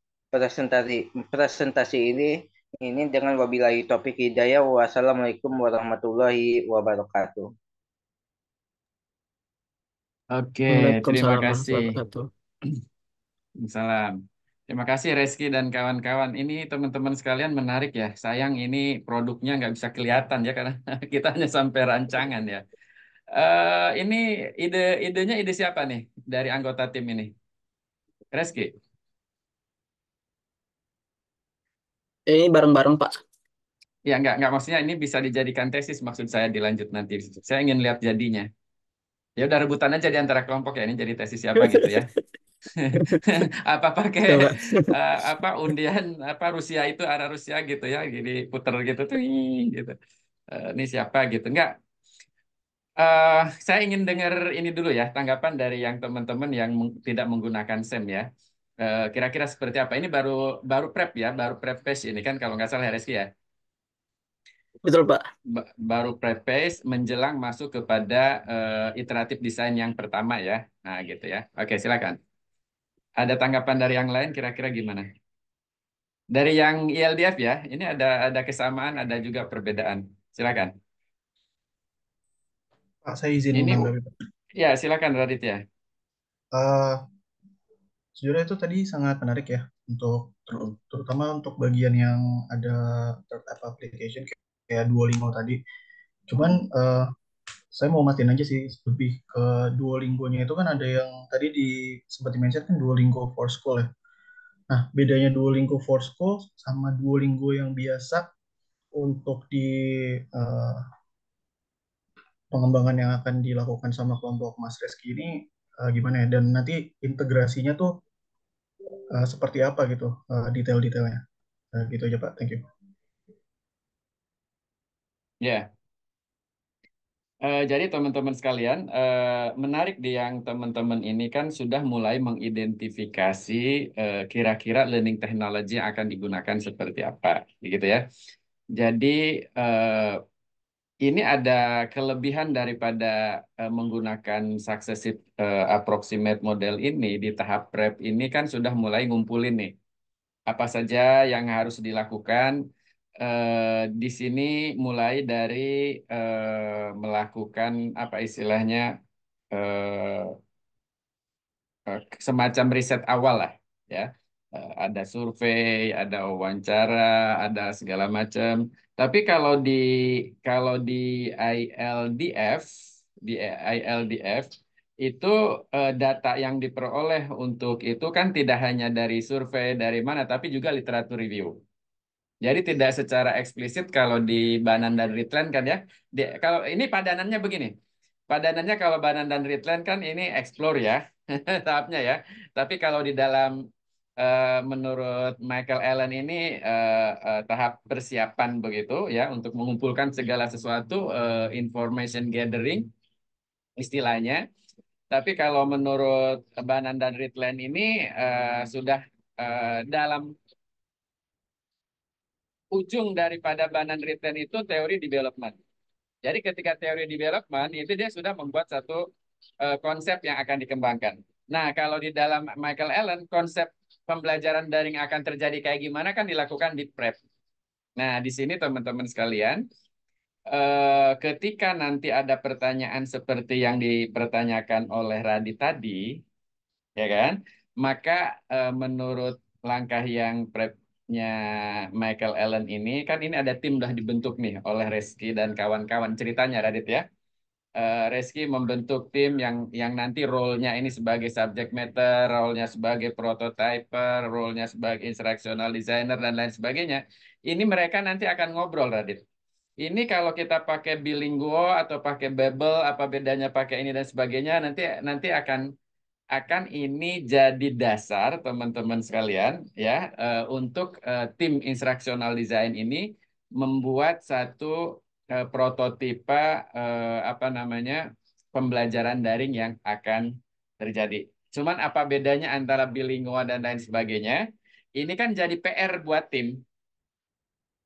dengan wabillahi taufiq hidayah. Wassalamualaikum warahmatullahi wabarakatuh. Oke, terima Waalaikumsalam kasih. warahmatullahi wabarakatuh. Salam. Terima kasih Reski dan kawan-kawan. Ini teman-teman sekalian menarik ya. Sayang ini produknya nggak bisa kelihatan ya karena kita hanya sampai rancangan ya. Ini idenya ide siapa nih dari anggota tim ini? Reski? Ini bareng-bareng Pak. Ya nggak maksudnya ini bisa dijadikan tesis maksud saya dilanjut nanti. Saya ingin lihat jadinya. Ya udah rebutan aja di antara kelompok ya ini jadi tesis siapa gitu ya. Apa pakai Coba. apa undian apa Rusia itu arah Rusia gitu ya jadi puter gitu tuh gitu. Ini siapa gitu enggak saya ingin dengar ini dulu ya tanggapan dari yang teman-teman yang tidak menggunakan SEM ya. Kira-kira seperti apa ini baru baru prep ya baru prep phase ini kan kalau nggak salah ya Reski ya. Betul Pak. Baru prep phase menjelang masuk kepada iteratif desain yang pertama ya. Nah gitu ya. Oke silakan. Ada tanggapan dari yang lain kira-kira gimana? Dari yang ILDF ya, ini ada kesamaan, ada juga perbedaan. Silakan. Pak, saya izin Ini menanggapi, Pak. ya silakan Raditya. Eh, Sejujurnya itu tadi sangat menarik ya, terutama untuk bagian yang ada third app application kayak Duolingo tadi. Cuman saya mau mastiin aja sih lebih ke Duolingo-nya itu kan ada yang tadi sempat di-mention kan Duolingo for School ya. Nah, bedanya Duolingo for School sama Duolingo yang biasa untuk di eh, pengembangan yang akan dilakukan sama kelompok Mas Reski ini gimana ya? Dan nanti integrasinya tuh seperti apa gitu detail-detailnya. Gitu aja Pak, thank you. Ya, jadi teman-teman sekalian, menarik di yang teman-teman ini kan sudah mulai mengidentifikasi kira-kira learning technology yang akan digunakan seperti apa, gitu ya. Jadi ini ada kelebihan daripada menggunakan successive approximate model ini di tahap prep ini kan sudah mulai ngumpulin nih apa saja yang harus dilakukan di sini mulai dari melakukan apa istilahnya eh, semacam riset awal lah ya. Ada survei, ada wawancara, ada segala macam. Tapi kalau di ILDF di ILDF itu data yang diperoleh untuk itu kan tidak hanya dari survei dari mana, tapi juga literatur review. Jadi tidak secara eksplisit kalau di Banan dan Ritland kan ya. Kalau ini padanannya begini. Padanannya kalau Banan dan Ritland kan ini explore ya tahapnya ya. Tapi kalau di dalam menurut Michael Allen ini tahap persiapan begitu ya untuk mengumpulkan segala sesuatu information gathering istilahnya. Tapi kalau menurut Banan dan Ritland ini sudah dalam ujung daripada Banan Ritland itu teori development. Jadi ketika teori development itu dia sudah membuat satu konsep yang akan dikembangkan. Nah, kalau di dalam Michael Allen konsep pembelajaran daring akan terjadi kayak gimana kan dilakukan di prep. Nah, di sini teman-teman sekalian, ketika nanti ada pertanyaan seperti yang dipertanyakan oleh Radit tadi, ya kan? Maka menurut langkah yang prepnya Michael Allen ini, kan ini ada tim udah dibentuk nih oleh Reski dan kawan-kawan ceritanya Radit ya. Reski membentuk tim yang nanti role-nya ini sebagai subject matter, role-nya sebagai prototyper, role-nya sebagai instructional designer dan lain sebagainya. Ini mereka nanti akan ngobrol Radit. Ini kalau kita pakai bilingual atau pakai Babel, apa bedanya pakai ini dan sebagainya nanti nanti akan akan ini jadi dasar teman-teman sekalian ya untuk tim instructional design ini membuat satu prototipe apa namanya pembelajaran daring yang akan terjadi. Cuman apa bedanya antara bilingual dan lain sebagainya? Ini kan jadi PR buat tim,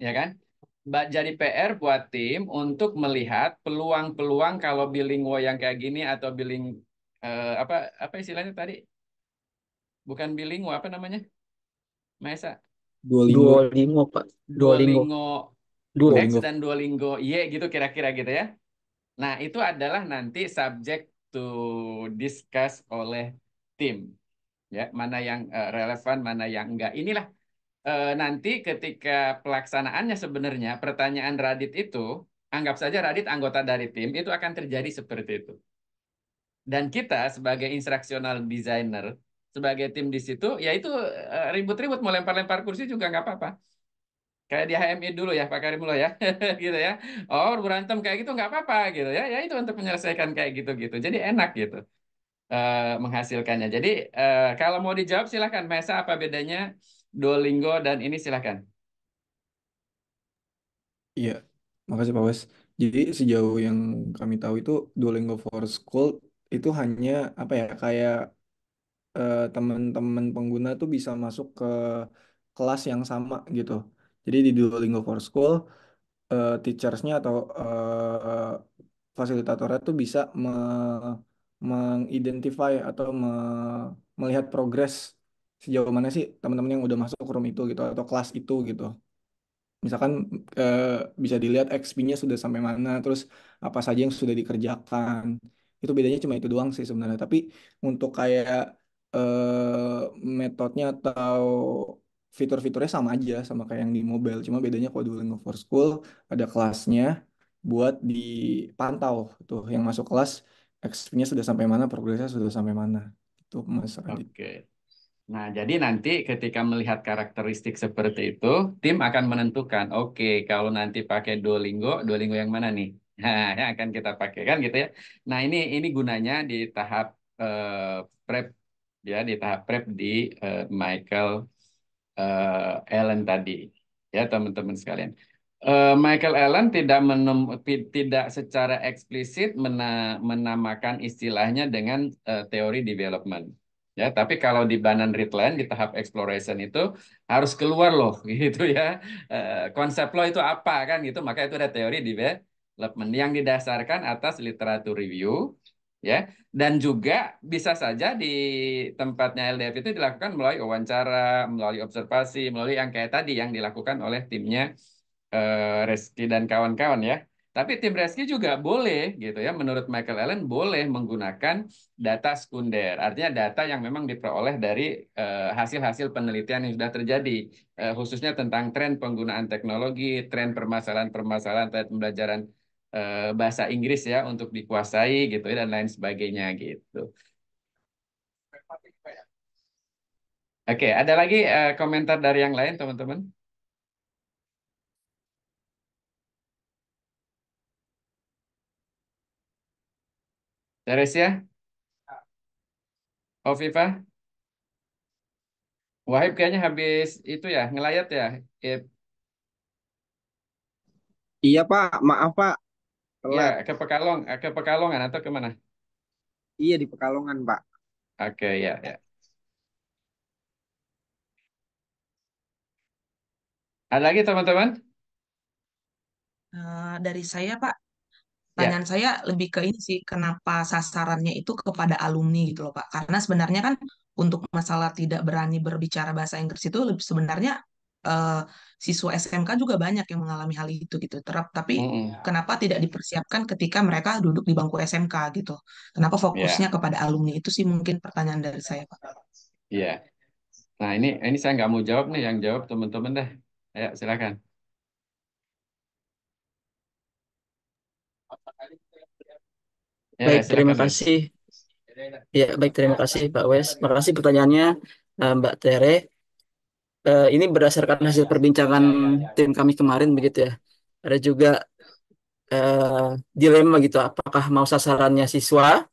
ya kan? Jadi PR buat tim untuk melihat peluang-peluang kalau bilingual yang kayak gini atau apa apa istilahnya tadi? Bukan bilingual apa namanya? Maesa. Duolingo, Duolingo, Pak. Duolingo. Duolingo X Duolingo. dan Duolingo Y gitu kira-kira gitu ya. Nah, itu adalah nanti subject to discuss oleh tim ya, mana yang relevan, mana yang enggak. Inilah nanti ketika pelaksanaannya sebenarnya pertanyaan Radit itu, anggap saja Radit anggota dari tim, itu akan terjadi seperti itu. Dan kita sebagai instructional designer, sebagai tim di situ, ya itu ribut-ribut mau lempar-lempar kursi juga nggak apa-apa. Kayak di HMI dulu ya, Pak Karimullah ya, gitu ya. Oh, berantem kayak gitu nggak apa-apa gitu ya. Ya itu untuk menyelesaikan kayak gitu-gitu. Jadi enak gitu menghasilkannya. Jadi kalau mau dijawab silahkan. Mesa apa bedanya Duolingo dan ini silahkan. Iya, makasih Pak Wes. Jadi sejauh yang kami tahu itu Duolingo for School itu hanya apa ya kayak teman-teman pengguna tuh bisa masuk ke kelas yang sama gitu. Jadi di Duolingo for School teachersnya atau fasilitatornya tuh bisa mengidentify atau melihat progres sejauh mana sih teman-teman yang udah masuk ke room itu gitu atau kelas itu gitu. Misalkan eh, bisa dilihat XP-nya sudah sampai mana, terus apa saja yang sudah dikerjakan. Itu bedanya cuma itu doang sih sebenarnya. Tapi untuk kayak metodenya atau fitur-fiturnya sama aja, sama kayak yang di mobile. Cuma bedanya kalau Duolingo for School ada kelasnya buat dipantau tuh yang masuk kelas XP-nya sudah sampai mana, progresnya sudah sampai mana. Itu Mas Radit. Oke. Nah, jadi nanti ketika melihat karakteristik seperti itu, tim akan menentukan, oke, kalau nanti pakai Duolingo, Duolingo yang mana nih? Nah, yang akan kita pakai kan gitu ya. Nah, ini gunanya di tahap prep ya, di tahap prep di Michael Allen tadi, ya teman-teman sekalian. Michael Allen tidak secara eksplisit menamakan istilahnya dengan teori development. Ya, tapi kalau di Bannan-Ritland di tahap exploration itu harus keluar loh, gitu ya. Konsep lo itu apa kan gitu, maka itu ada teori development yang didasarkan atas literatur review, ya. Dan juga bisa saja di tempatnya LDF itu dilakukan melalui wawancara, melalui observasi, melalui yang kayak tadi yang dilakukan oleh timnya Reski dan kawan-kawan ya. Tapi tim Reski juga boleh gitu ya, menurut Michael Allen boleh menggunakan data sekunder. Artinya data yang memang diperoleh dari hasil-hasil penelitian yang sudah terjadi, khususnya tentang tren penggunaan teknologi, tren permasalahan-permasalahan terkait pembelajaran bahasa Inggris ya untuk dikuasai gitu ya, dan lain sebagainya gitu. Oke, ada lagi komentar dari yang lain teman-teman? Teresia, Oviva, Wahib kayaknya habis itu ya ngelayat ya. It- Iya Pak, maaf Pak, Ya telat. ke Pekalongan atau kemana? Iya di Pekalongan Pak. Oke ya ya. Ada lagi teman-teman? Dari saya, Pak, Ya. pertanyaan saya lebih ke ini sih, kenapa sasarannya itu kepada alumni gitu loh, Pak? Karena sebenarnya kan untuk masalah tidak berani berbicara bahasa Inggris itu sebenarnya eh, siswa SMK juga banyak yang mengalami hal itu gitu. Tapi Mm-mm. kenapa tidak dipersiapkan ketika mereka duduk di bangku SMK gitu? Kenapa fokusnya Ya, kepada alumni itu sih mungkin pertanyaan dari saya, Pak. ya. Nah ini saya nggak mau jawab nih, yang jawab teman-teman deh. Ayo silakan. Ya, Baik, terima silakan Des. kasih. Ya, baik, terima kasih Pak Wes. Makasih pertanyaannya Mbak Tere. Ini berdasarkan hasil perbincangan tim kami kemarin begitu ya. Ada juga dilema gitu, apakah mau sasarannya siswa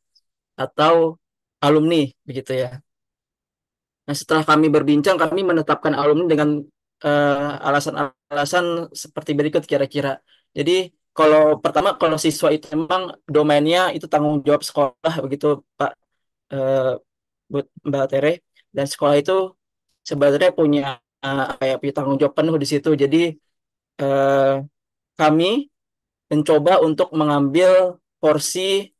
atau alumni begitu ya. Nah, setelah kami berbincang, kami menetapkan alumni dengan alasan-alasan seperti berikut kira-kira. Jadi, pertama, kalau siswa itu memang domainnya itu tanggung jawab sekolah, begitu Pak, eh, Mbak Tere. Dan sekolah itu sebenarnya punya punya tanggung jawab penuh di situ. Jadi, eh, kami mencoba untuk mengambil porsi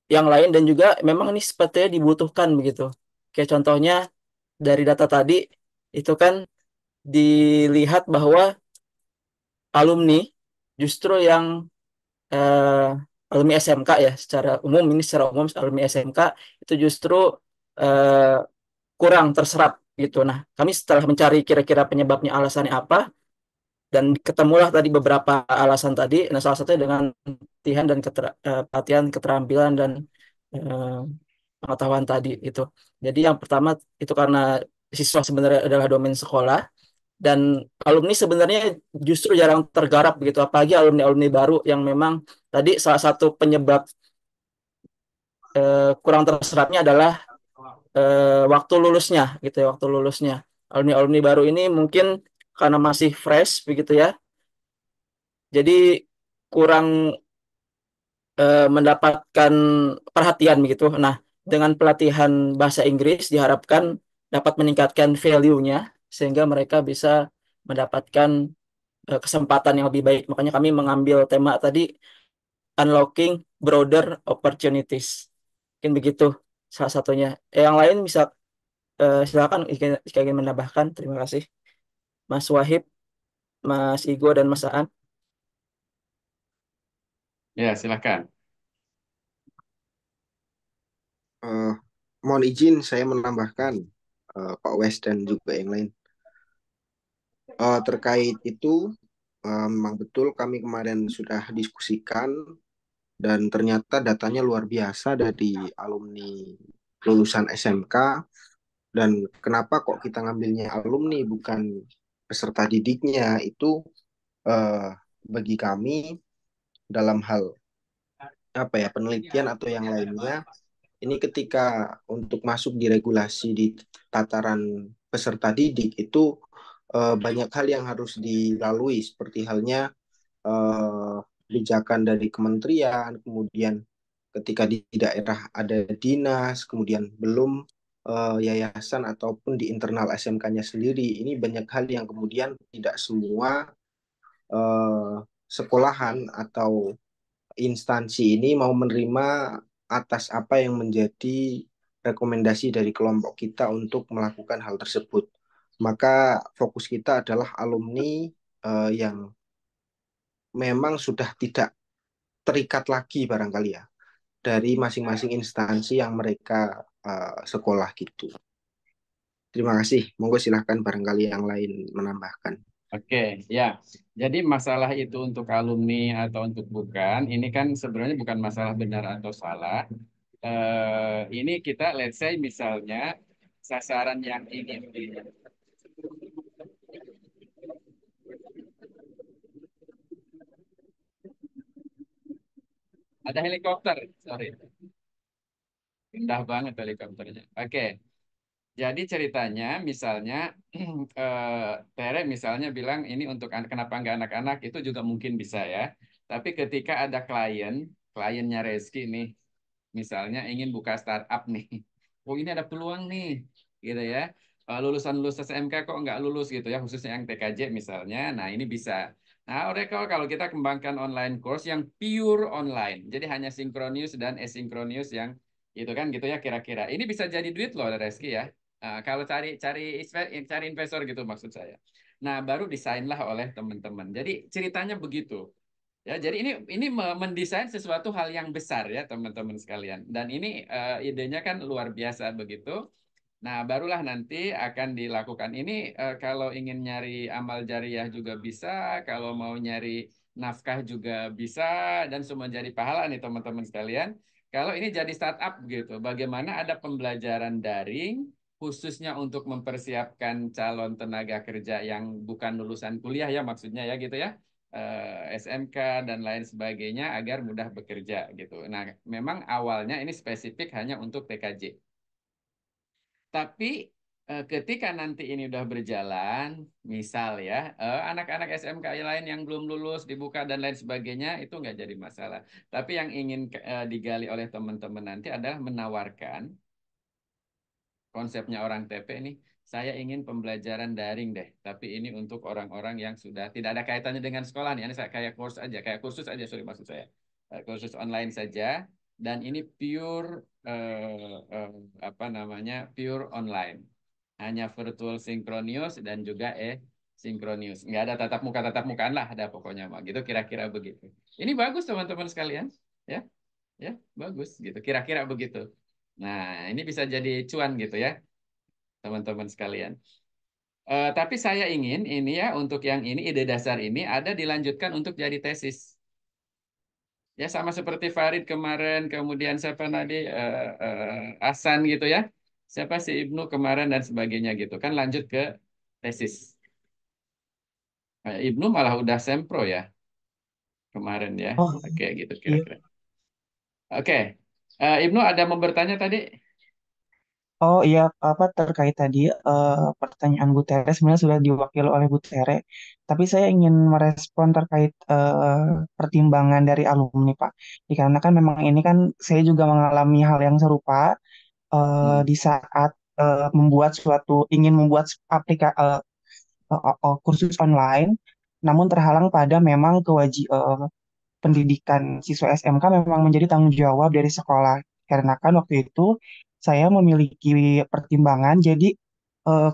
yang lain dan juga memang ini sepertinya dibutuhkan begitu. Kayak contohnya dari data tadi itu kan dilihat bahwa alumni justru yang alumni SMK ya secara umum alumni SMK itu justru eh, kurang terserap gitu. Nah, kami setelah mencari kira-kira penyebabnya alasannya apa dan ketemulah tadi beberapa alasan tadi. Nah, salah satunya dengan pelatihan keterampilan dan eh, pengetahuan tadi itu. Jadi yang pertama itu karena siswa sebenarnya adalah domain sekolah dan alumni sebenarnya justru jarang tergarap begitu, apalagi alumni-alumni baru yang memang tadi salah satu penyebab kurang terserapnya adalah waktu lulusnya gitu ya, waktu lulusnya. Alumni-alumni baru ini mungkin karena masih fresh begitu ya, jadi kurang mendapatkan perhatian begitu. Nah, dengan pelatihan bahasa Inggris diharapkan dapat meningkatkan value-nya sehingga mereka bisa mendapatkan kesempatan yang lebih baik. Makanya kami mengambil tema tadi unlocking broader opportunities. Mungkin begitu salah satunya. Yang lain bisa silakan jika ingin menambahkan. Terima kasih Mas Wahib, Mas Igo dan Mas Aan. Ya, silakan. Eh, Mohon izin saya menambahkan Pak Wes dan juga yang lain. Terkait itu, memang betul kami kemarin sudah diskusikan dan ternyata datanya luar biasa dari alumni lulusan SMK. Dan kenapa kok kita ngambilnya alumni bukan peserta didiknya itu eh, bagi kami dalam hal apa ya penelitian atau yang lainnya ini ketika untuk masuk di regulasi di tataran peserta didik itu banyak hal yang harus dilalui seperti halnya eh, kebijakan dari kementerian, kemudian ketika di daerah ada dinas, kemudian belum yayasan ataupun di internal SMK-nya sendiri. Ini banyak hal yang kemudian tidak semua eh, sekolahan atau instansi ini mau menerima atas apa yang menjadi rekomendasi dari kelompok kita untuk melakukan hal tersebut. Maka fokus kita adalah alumni yang memang sudah tidak terikat lagi barangkali ya dari masing-masing instansi yang mereka sekolah gitu. Terima kasih. Monggo silahkan barangkali yang lain menambahkan. Oke, ya. Jadi masalah itu untuk alumni atau untuk bukan, ini kan sebenarnya bukan masalah benar atau salah. Ini kita, let's say misalnya, sasaran yang ingin ada helikopter, sorry. Indah banget helikopternya. Oke, jadi ceritanya misalnya Tere misalnya bilang ini untuk kenapa nggak anak-anak itu juga mungkin bisa ya. Tapi ketika ada kliennya Reski nih, misalnya ingin buka startup nih, oh ini ada peluang nih, gitu ya. Lulusan-lulusan SMK kok nggak lulus gitu ya, khususnya yang TKJ misalnya. Nah ini bisa. Nah, kalau kita kembangkan online course yang pure online, jadi hanya sinkronus dan asinkronus yang itu kan gitu ya kira-kira. Ini bisa jadi duit loh Reski ya. Kalau cari cari cari investor gitu maksud saya. Nah, baru desainlah oleh teman-teman. Jadi ceritanya begitu. Ya, jadi ini mendesain sesuatu hal yang besar ya teman-teman sekalian. Dan ini idenya kan luar biasa begitu. Nah, barulah nanti akan dilakukan ini kalau ingin nyari amal jariah juga bisa, kalau mau nyari nafkah juga bisa dan semua jadi pahala nih teman-teman sekalian. Kalau ini jadi startup gitu, bagaimana ada pembelajaran daring khususnya untuk mempersiapkan calon tenaga kerja yang bukan lulusan kuliah ya maksudnya ya gitu ya. SMK dan lain sebagainya agar mudah bekerja gitu. Nah, memang awalnya ini spesifik hanya untuk TKJ. Tapi ketika nanti ini udah berjalan, misal ya, anak-anak SMK lain yang belum lulus dibuka dan lain sebagainya, itu nggak jadi masalah. Tapi yang ingin digali oleh teman-teman nanti adalah menawarkan konsepnya orang TP ini, saya ingin pembelajaran daring deh, tapi ini untuk orang-orang yang sudah tidak ada kaitannya dengan sekolah nih. Ini saya kayak course aja, kayak kursus aja, sorry maksud saya. Kursus online saja, dan ini pure apa namanya, pure online. Hanya virtual synchronous dan juga synchronous. Nggak ada tatap mukaan lah, ada pokoknya mah gitu, kira-kira begitu. Ini bagus teman-teman sekalian, ya, ya bagus gitu, kira-kira begitu. Nah, ini bisa jadi cuan gitu ya, teman-teman sekalian. Tapi saya ingin ini ya, untuk yang ini, ide dasar ini ada dilanjutkan untuk jadi tesis. Ya, sama seperti Farid kemarin, kemudian siapa tadi, Hasan gitu ya. Siapa si Ibnu kemarin dan sebagainya gitu. Kan lanjut ke tesis. Ibnu malah udah sempro ya kemarin ya. Oh Oke gitu iya. kira-kira. Oke. Ibnu ada mau bertanya tadi? Oh iya, apa terkait tadi pertanyaan Bu Tere sebenarnya sudah diwakili oleh Bu Tere, tapi saya ingin merespon terkait pertimbangan dari alumni Pak. Dikarenakan memang ini kan saya juga mengalami hal yang serupa Hmm. di saat ingin membuat kursus online, namun terhalang pada memang pendidikan siswa SMK memang menjadi tanggung jawab dari sekolah. Karena kan waktu itu saya memiliki pertimbangan, jadi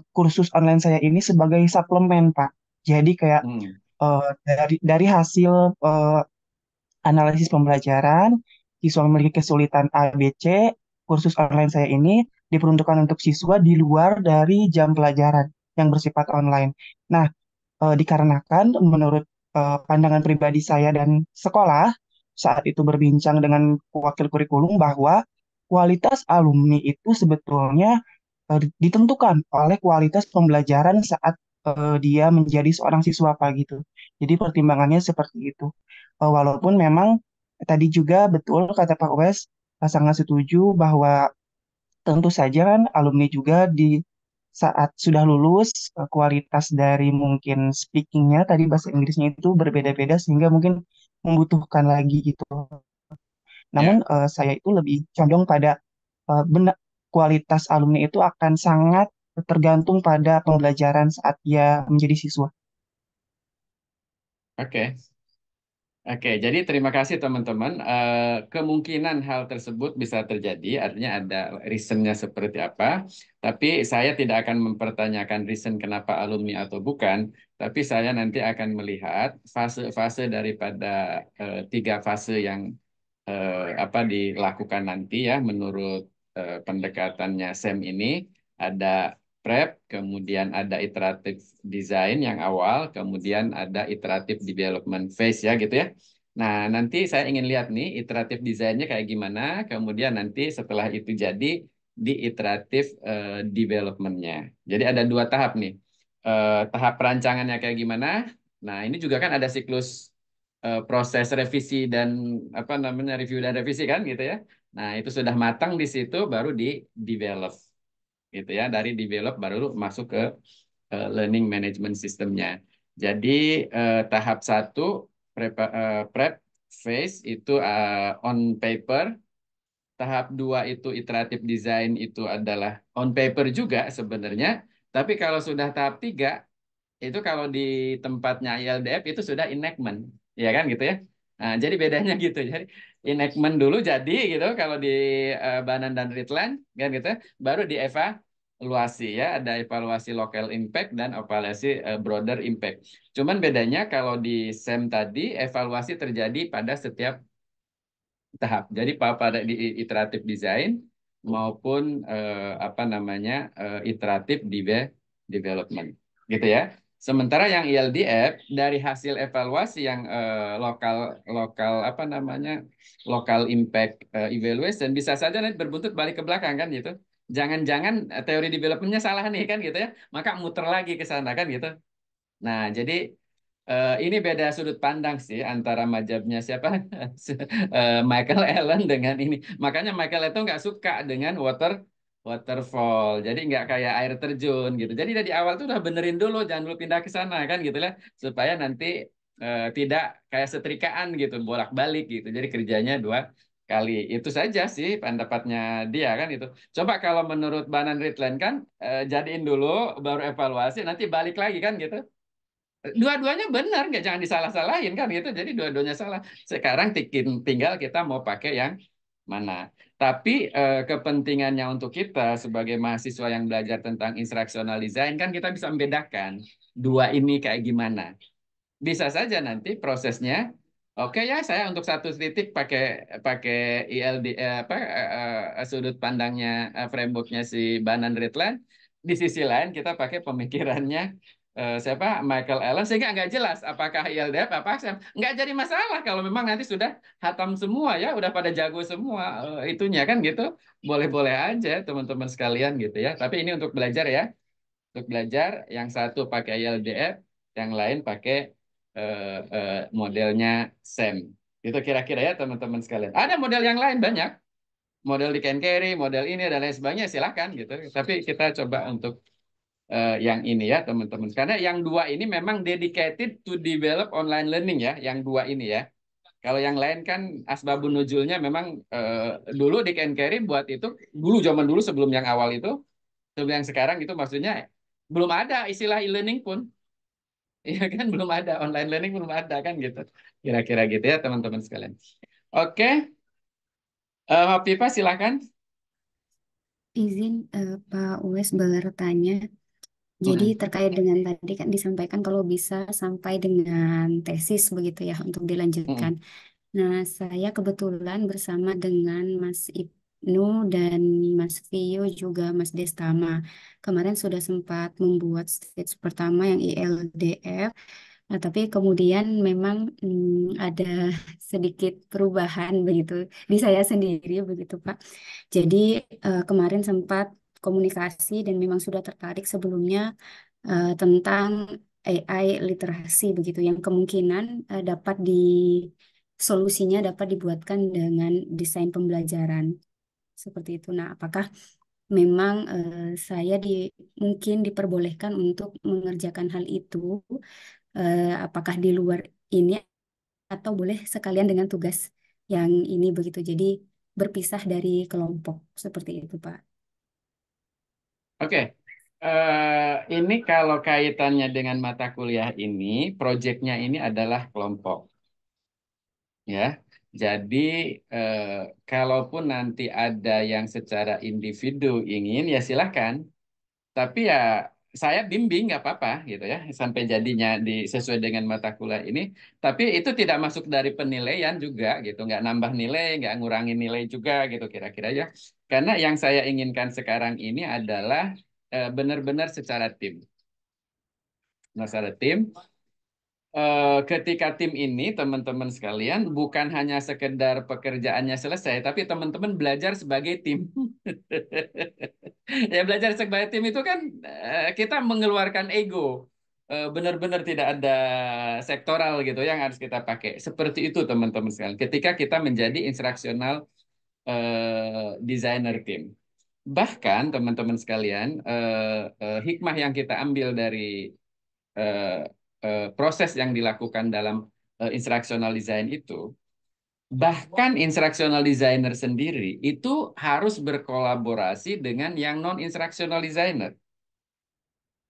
kursus online saya ini sebagai suplemen, Pak. Jadi kayak Hmm. dari hasil analisis pembelajaran, siswa memiliki kesulitan A, B, C, kursus online saya ini diperuntukkan untuk siswa di luar dari jam pelajaran yang bersifat online. Nah, dikarenakan menurut pandangan pribadi saya dan sekolah saat itu berbincang dengan wakil kurikulum bahwa kualitas alumni itu sebetulnya ditentukan oleh kualitas pembelajaran saat dia menjadi seorang siswa Pak gitu. Jadi pertimbangannya seperti itu. Walaupun memang tadi juga betul kata Pak Wes, sangat setuju bahwa tentu saja kan alumni juga di saat sudah lulus, kualitas dari mungkin speakingnya tadi bahasa Inggrisnya itu berbeda-beda sehingga mungkin membutuhkan lagi gitu. Namun Ya. saya itu lebih condong pada benar kualitas alumni itu akan sangat tergantung pada pembelajaran saat ia menjadi siswa. Oke. Oke, jadi terima kasih teman-teman. Kemungkinan hal tersebut bisa terjadi, artinya ada reasonnya seperti apa. Tapi saya tidak akan mempertanyakan reason kenapa alumni atau bukan, tapi saya nanti akan melihat fase-fase daripada tiga fase yang apa dilakukan nanti ya menurut pendekatannya SEM ini. Ada prep, kemudian ada iteratif design yang awal, kemudian ada iteratif development phase ya gitu ya. Nah, nanti saya ingin lihat nih iteratif desainnya kayak gimana, kemudian nanti setelah itu jadi di iteratif developmentnya. Jadi ada dua tahap nih. Tahap perancangannya kayak gimana. Nah, ini juga kan ada siklus proses revisi dan apa namanya review dan revisi kan gitu ya. Nah, itu sudah matang di situ baru di develop gitu ya. Dari develop baru masuk ke learning management systemnya. Jadi tahap satu prep phase itu on paper, tahap dua itu iteratif design itu adalah on paper juga sebenarnya. Tapi kalau sudah tahap tiga itu kalau di tempatnya ILDF itu sudah enactment, ya kan gitu ya. Nah, jadi bedanya gitu. Jadi enactment dulu jadi gitu kalau di Banan dan Ritland kan gitu, baru dievaluasi ya, ada evaluasi local impact dan evaluasi broader impact. Cuman bedanya kalau di SEM tadi evaluasi terjadi pada setiap tahap. Jadi pada di iteratif design maupun apa namanya iteratif development, gitu ya. Sementara yang ILDF dari hasil evaluasi yang lokal lokal apa namanya lokal impact evaluation bisa saja nanti berbuntut balik ke belakang kan gitu. Jangan-jangan teori developmentnya salah nih kan gitu ya. Maka muter lagi ke sana kan gitu. Nah, jadi ini beda sudut pandang sih antara mazhabnya siapa Michael Allen dengan ini. Makanya Michael itu nggak suka dengan water waterfall. Jadi nggak kayak air terjun gitu. Jadi dari awal tuh udah benerin dulu, jangan dulu pindah ke sana kan gitu lah, supaya nanti tidak kayak setrikaan gitu, bolak-balik gitu. Jadi kerjanya 2 kali. Itu saja sih pendapatnya dia kan itu. Coba kalau menurut Banan Ritland kan jadiin dulu, baru evaluasi, nanti balik lagi kan gitu. Dua-duanya benar, nggak jangan disalah-salahin kan gitu. Jadi dua-duanya salah. Sekarang tinggal kita mau pakai yang mana. Tapi kepentingannya untuk kita sebagai mahasiswa yang belajar tentang instructional design kan kita bisa membedakan dua ini kayak gimana. Bisa saja nanti prosesnya, oke ya saya untuk satu titik pakai pakai ILD apa sudut pandangnya frameworknya si Banan Ritland. Di sisi lain kita pakai pemikirannya siapa Michael Allen sehingga nggak jelas apakah ILDF apa SEM. Nggak jadi masalah kalau memang nanti sudah hatam semua ya, udah pada jago semua itunya kan gitu. Boleh-boleh aja teman-teman sekalian gitu ya. Tapi ini untuk belajar ya. Untuk belajar yang satu pakai ILDF, yang lain pakai modelnya SEM. Itu kira-kira ya teman-teman sekalian. Ada model yang lain banyak. Model di Can Carry, model ini dan lain sebagainya silakan gitu. Tapi kita coba untuk yang ini ya teman-teman. Karena yang 2 ini memang dedicated to develop online learning ya, yang 2 ini ya. Kalau yang lain kan asbabun nuzulnya memang dulu di Can Carry buat itu, dulu zaman dulu sebelum yang awal itu, sebelum yang sekarang itu maksudnya belum ada istilah e-learning pun. Iya kan belum ada, online learning belum ada kan gitu. Kira-kira gitu ya teman-teman sekalian. Oke, Hopipa silakan. Izin Pak Uwes bertanya. Jadi terkait dengan tadi kan disampaikan kalau bisa sampai dengan tesis begitu ya untuk dilanjutkan. Nah, saya kebetulan bersama dengan Mas Ibnu dan Mas Vio juga Mas Destama. Kemarin sudah sempat membuat stage pertama yang ILDF. Nah, tapi kemudian memang ada sedikit perubahan begitu di saya sendiri begitu Pak. Jadi kemarin sempat komunikasi dan memang sudah tertarik sebelumnya tentang AI literasi begitu yang kemungkinan dapat solusinya dapat dibuatkan dengan desain pembelajaran seperti itu. Nah, apakah memang saya mungkin diperbolehkan untuk mengerjakan hal itu? Apakah di luar ini atau boleh sekalian dengan tugas yang ini begitu? Jadi berpisah dari kelompok seperti itu, Pak. Oke, ini kalau kaitannya dengan mata kuliah ini, proyeknya ini adalah kelompok, ya. Jadi kalaupun nanti ada yang secara individu ingin, ya silahkan. Tapi ya saya bimbing nggak apa-apa gitu ya, sampai jadinya sesuai dengan mata kuliah ini. Tapi itu tidak masuk dari penilaian juga gitu, nggak nambah nilai, nggak ngurangin nilai juga gitu kira-kira ya. Karena yang saya inginkan sekarang ini adalah benar-benar secara tim. Nah, secara tim, ketika tim ini teman-teman sekalian bukan hanya sekedar pekerjaannya selesai, tapi teman-teman belajar sebagai tim. Ya belajar sebagai tim itu kan kita mengeluarkan ego. Benar-benar tidak ada sektoral gitu yang harus kita pakai. Seperti itu teman-teman sekalian. Ketika kita menjadi instructional designer team. Bahkan teman-teman sekalian, hikmah yang kita ambil dari proses yang dilakukan dalam instructional design itu, bahkan instructional designer sendiri itu harus berkolaborasi dengan yang non-instructional designer.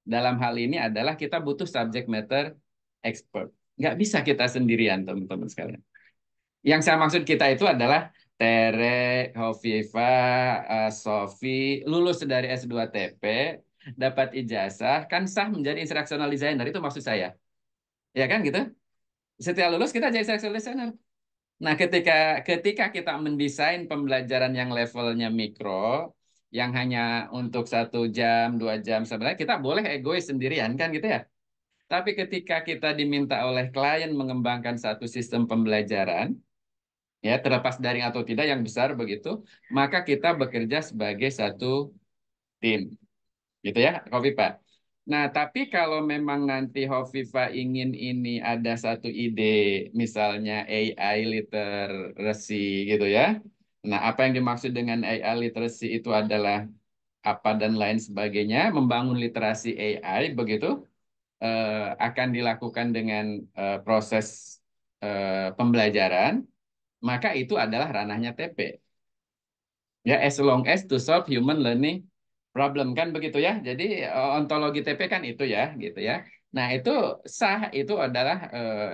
Dalam hal ini adalah kita butuh subject matter expert. Nggak bisa kita sendirian, teman-teman sekalian. Yang saya maksud kita itu adalah Tere, Hovifa, Sofi, lulus dari S2 TP, dapat ijazah, kan sah menjadi instructional designer. Itu maksud saya. Ya kan gitu? Setelah lulus kita jadi instructional designer. Nah, ketika kita mendesain pembelajaran yang levelnya mikro, yang hanya untuk 1 jam, 2 jam, sebenarnya kita boleh egois sendirian kan gitu ya. Tapi ketika kita diminta oleh klien mengembangkan satu sistem pembelajaran, ya terlepas daring atau tidak yang besar begitu, maka kita bekerja sebagai satu tim, gitu ya, Kofifa. Nah, tapi kalau memang nanti Hovifa ingin ini ada satu ide, misalnya AI literacy gitu ya. Nah, apa yang dimaksud dengan AI literacy itu adalah apa dan lain sebagainya, membangun literasi AI begitu akan dilakukan dengan proses pembelajaran, maka itu adalah ranahnya TP. Ya, as long as to solve human learning problem kan begitu ya. Jadi ontologi TP kan itu ya, gitu ya. Nah, itu sah, itu adalah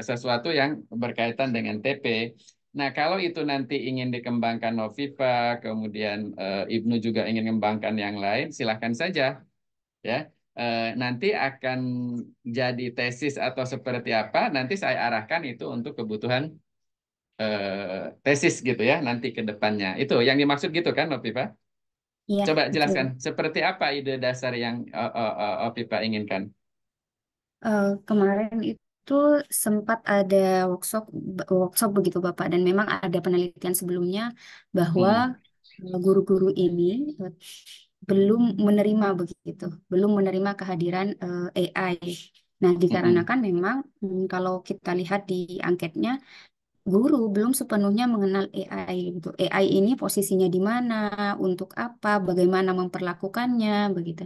sesuatu yang berkaitan dengan TP. Nah, kalau itu nanti ingin dikembangkan Noviva, kemudian Ibnu juga ingin mengembangkan yang lain, silahkan saja ya. Nanti akan jadi tesis atau seperti apa, nanti saya arahkan itu untuk kebutuhan tesis gitu ya nanti ke depannya. Itu yang dimaksud gitu kan, Noviva? Iya, Coba betul. jelaskan, seperti apa ide dasar yang Pipa inginkan? Kemarin itu sempat ada workshop workshop begitu Bapak, dan memang ada penelitian sebelumnya bahwa guru-guru ini belum menerima begitu, belum menerima kehadiran AI. Nah, dikarenakan memang kalau kita lihat di angketnya, guru belum sepenuhnya mengenal AI gitu. AI ini posisinya di mana, untuk apa, bagaimana memperlakukannya begitu.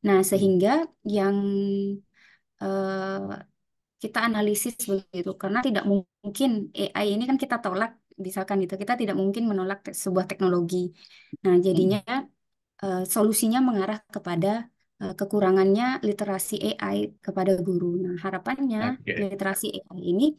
Nah, sehingga yang eh, kita analisis begitu, karena tidak mungkin AI ini kan kita tolak, misalkan gitu, kita tidak mungkin menolak sebuah teknologi. Nah, jadinya solusinya mengarah kepada kekurangannya literasi AI kepada guru. Nah, harapannya Oke. literasi AI ini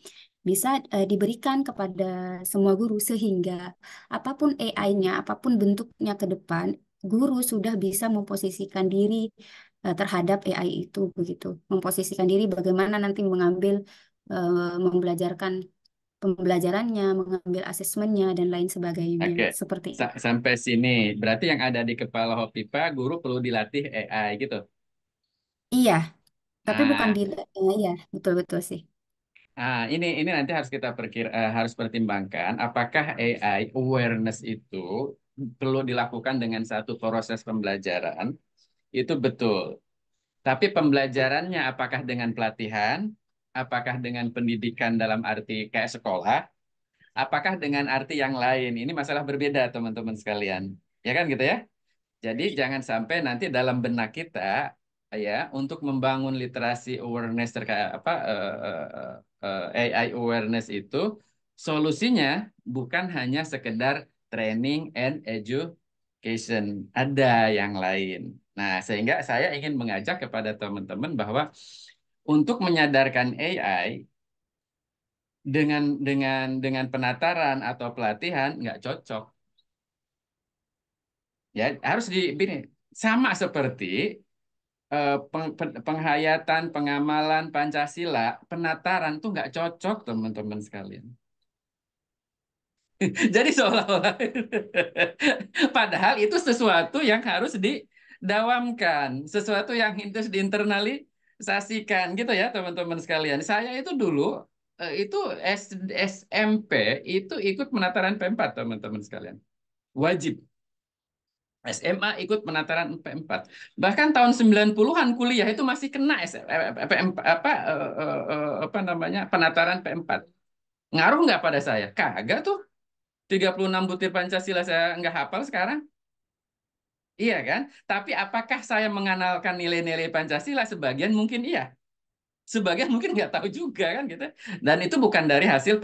bisa diberikan kepada semua guru, sehingga apapun AI-nya, apapun bentuknya ke depan, guru sudah bisa memposisikan diri terhadap AI itu begitu. Memposisikan diri bagaimana nanti mengambil membelajarkan pembelajarannya, mengambil asesmennya dan lain sebagainya. Oke. Seperti itu. Sampai sini, berarti yang ada di kepala Hopipa, guru perlu dilatih AI gitu. Iya, tapi bukan Nah, di iya, betul-betul sih. ini nanti harus kita harus pertimbangkan apakah AI awareness itu perlu dilakukan dengan satu proses pembelajaran, itu betul. Tapi pembelajarannya apakah dengan pelatihan, apakah dengan pendidikan dalam arti kayak sekolah, apakah dengan arti yang lain? Ini masalah berbeda, teman-teman sekalian. Ya kan gitu ya? Jadi jangan sampai nanti dalam benak kita ya untuk membangun literasi awareness terkait apa AI awareness itu solusinya bukan hanya sekedar training and education, ada yang lain. Nah, sehingga saya ingin mengajak kepada teman-teman bahwa untuk menyadarkan AI dengan penataran atau pelatihan nggak cocok. Ya, harus ini sama seperti penghayatan, pengamalan Pancasila, penataran tuh nggak cocok, teman-teman sekalian. Jadi seolah-olah, padahal itu sesuatu yang harus didawamkan, sesuatu yang harus diinternalisasikan, gitu ya, teman-teman sekalian. Saya itu dulu itu SMP itu ikut penataran P4, teman-teman sekalian. Wajib. SMA ikut penataran P4. Bahkan tahun 90-an kuliah itu masih kena apa namanya penataran P4. Ngaruh nggak pada saya? Kagak tuh. 36 butir Pancasila saya nggak hafal sekarang. Iya kan? Tapi apakah saya mengenalkan nilai-nilai Pancasila? Sebagian mungkin iya. Sebagian mungkin nggak tahu juga kan gitu. Dan itu bukan dari hasil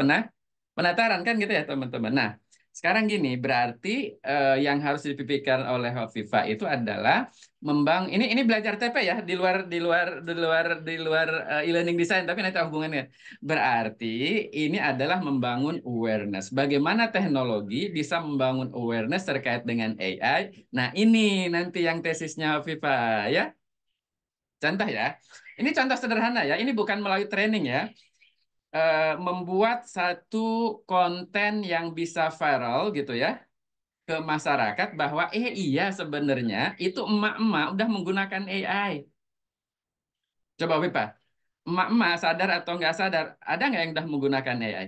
penataran kan gitu ya teman-teman. Nah, sekarang gini, berarti yang harus dipikirkan oleh Hovifa itu adalah ini belajar TP ya di luar e-learning design, tapi nanti hubungannya. Berarti ini adalah membangun awareness. Bagaimana teknologi bisa membangun awareness terkait dengan AI. Nah, ini nanti yang tesisnya Hovifa ya. Contoh ya. Ini contoh sederhana ya. Ini bukan melalui training ya. Membuat satu konten yang bisa viral gitu ya ke masyarakat bahwa iya sebenarnya itu emak-emak udah menggunakan AI. Coba Wipa, emak-emak sadar atau nggak sadar, ada nggak yang udah menggunakan AI?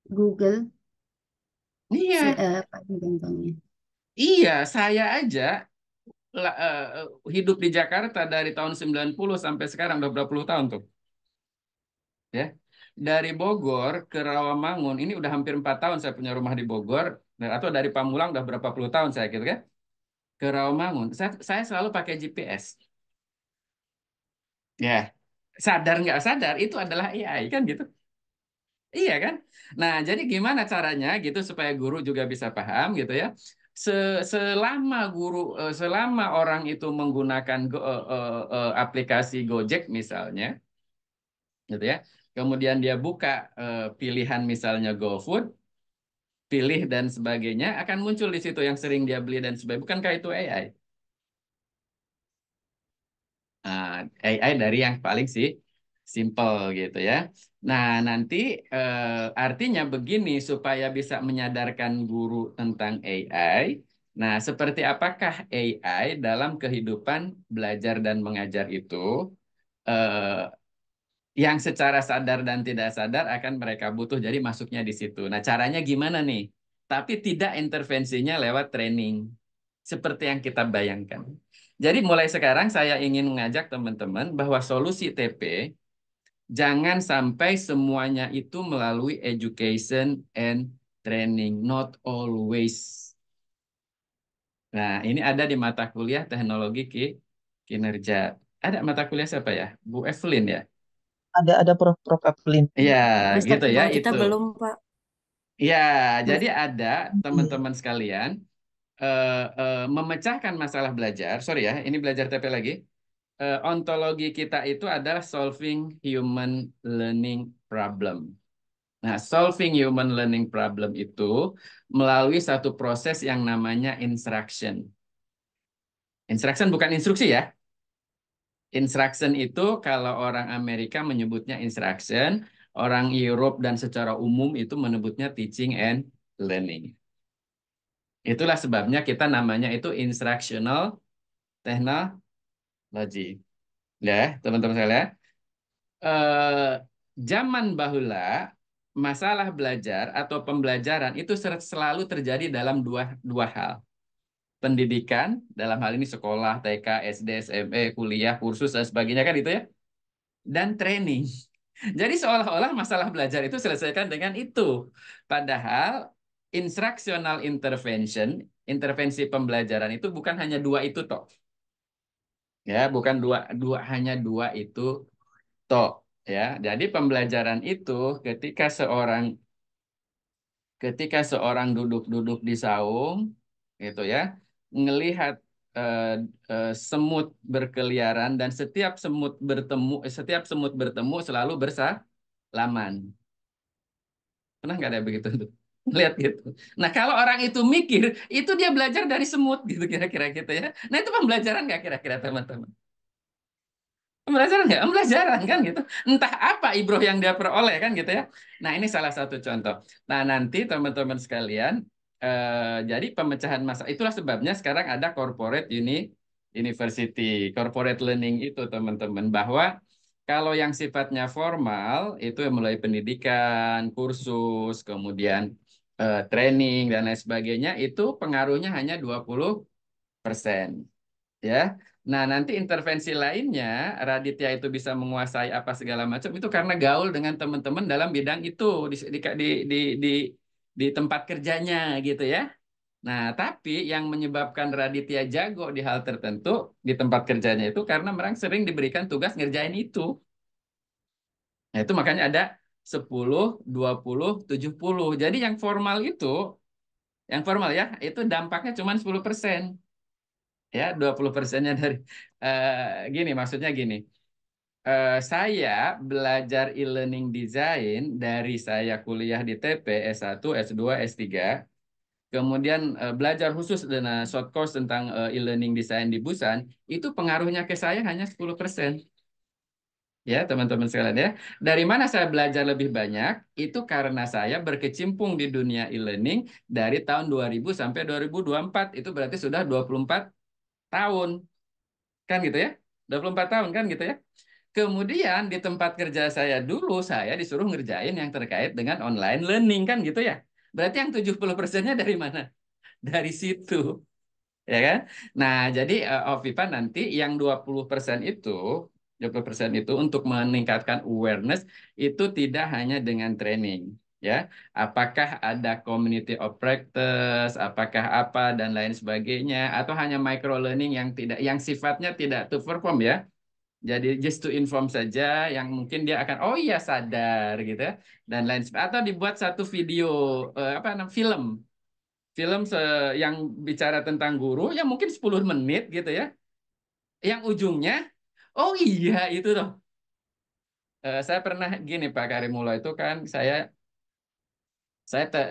Google Iya, paling gampangnya. iya saya aja hidup di Jakarta dari tahun 90 sampai sekarang udah berapa puluh tahun tuh. Ya. Dari Bogor ke Rawamangun, ini udah hampir 4 tahun saya punya rumah di Bogor. Nah, atau dari Pamulang udah berapa puluh tahun saya gitu kan, ke Rawamangun, saya selalu pakai GPS. Ya, sadar nggak sadar itu adalah AI kan gitu. Iya kan? Nah, jadi gimana caranya gitu supaya guru juga bisa paham gitu ya. Selama selama orang itu menggunakan aplikasi Gojek misalnya, gitu ya. Kemudian dia buka pilihan misalnya GoFood, pilih dan sebagainya, akan muncul di situ yang sering dia beli dan sebagainya. Bukankah itu AI? Nah, AI dari yang paling sih simple gitu ya. Nah, nanti artinya begini supaya bisa menyadarkan guru tentang AI. Nah, seperti apakah AI dalam kehidupan belajar dan mengajar itu eh, yang secara sadar dan tidak sadar akan mereka butuh. Jadi masuknya di situ. Nah, caranya gimana nih? Tapi tidak intervensinya lewat training seperti yang kita bayangkan. Jadi mulai sekarang saya ingin mengajak teman-teman bahwa solusi TP jangan sampai semuanya itu melalui education and training, not always. Nah, ini ada di mata kuliah teknologi kinerja. Ada mata kuliah siapa ya? Bu Evelyn ya? Ada Prof Evelyn. Iya, Semester gitu ya, 2 kita itu. belum, Pak. Ya, Belum. jadi ada teman-teman sekalian memecahkan masalah belajar. Sorry ya, ini belajar TP lagi. Ontologi kita itu adalah solving human learning problem. Nah, solving human learning problem itu melalui satu proses yang namanya instruction. Instruction bukan instruksi ya. Instruction itu kalau orang Amerika menyebutnya instruction, orang Europe dan secara umum itu menyebutnya teaching and learning. Itulah sebabnya kita namanya itu instructional technology. Ya, teman-teman sekalian. Eh, Zaman bahula, masalah belajar atau pembelajaran itu selalu terjadi dalam dua hal. Pendidikan, dalam hal ini sekolah, TK, SD, SMP, kuliah, kursus, dan sebagainya kan itu ya. Dan training. Jadi seolah-olah masalah belajar itu selesaikan dengan itu. Padahal instructional intervention, intervensi pembelajaran itu bukan hanya dua itu toh. Ya, bukan hanya dua itu toh. Ya, jadi pembelajaran itu ketika seorang duduk-duduk di saung, gitu ya, ngelihat eh, semut berkeliaran dan setiap semut bertemu selalu bersalaman. Pernah nggak ada begitu tuh? Lihat gitu. Nah, kalau orang itu mikir, itu dia belajar dari semut gitu kira-kira gitu ya. Nah, itu pembelajaran nggak kira-kira teman-teman? Pembelajaran nggak? Pembelajaran kan gitu. Entah apa ibroh yang dia peroleh kan gitu ya. Nah, ini salah satu contoh. Nah, nanti teman-teman sekalian, jadi pemecahan masalah. Itulah sebabnya sekarang ada corporate university, corporate learning itu teman-teman. Bahwa kalau yang sifatnya formal, itu mulai pendidikan, kursus, kemudian training, dan lain sebagainya, itu pengaruhnya hanya 20%. Ya. Nah, nanti intervensi lainnya, Raditya itu bisa menguasai apa segala macam itu karena gaul dengan teman-teman dalam bidang itu di di tempat kerjanya gitu ya. Nah, tapi yang menyebabkan Raditya jago di hal tertentu di tempat kerjanya itu karena mereka sering diberikan tugas ngerjain itu. Nah, itu makanya ada 10, 20, 70. Jadi yang formal ya, itu dampaknya cuma 10%. Ya, 20%-nya dari gini, maksudnya gini. Saya belajar e-learning design dari saya kuliah di TP S1, S2, S3, kemudian belajar khusus dengan short course tentang e-learning design di Busan, itu pengaruhnya ke saya hanya 10%. Ya, teman-teman sekalian ya. Dari mana saya belajar lebih banyak? Itu karena saya berkecimpung di dunia e-learning dari tahun 2000 sampai 2024. Itu berarti sudah 24 tahun. Kan gitu ya? 24 tahun kan gitu ya? Kemudian di tempat kerja saya dulu, saya disuruh ngerjain yang terkait dengan online learning kan gitu ya. Berarti yang 70%-nya dari mana? Dari situ. Ya kan? Nah, jadi Ovipa nanti yang 20% itu untuk meningkatkan awareness itu tidak hanya dengan training. ya. Apakah ada community of practice, apakah apa dan lain sebagainya, atau hanya micro learning yang sifatnya tidak to perform ya. Jadi just to inform saja, yang mungkin dia akan oh iya sadar gitu ya, dan lain sebagainya. Atau dibuat satu video apa namanya film yang bicara tentang guru yang mungkin 10 menit gitu ya, yang ujungnya oh iya itu loh. Saya pernah gini Pak Karimulo, itu kan saya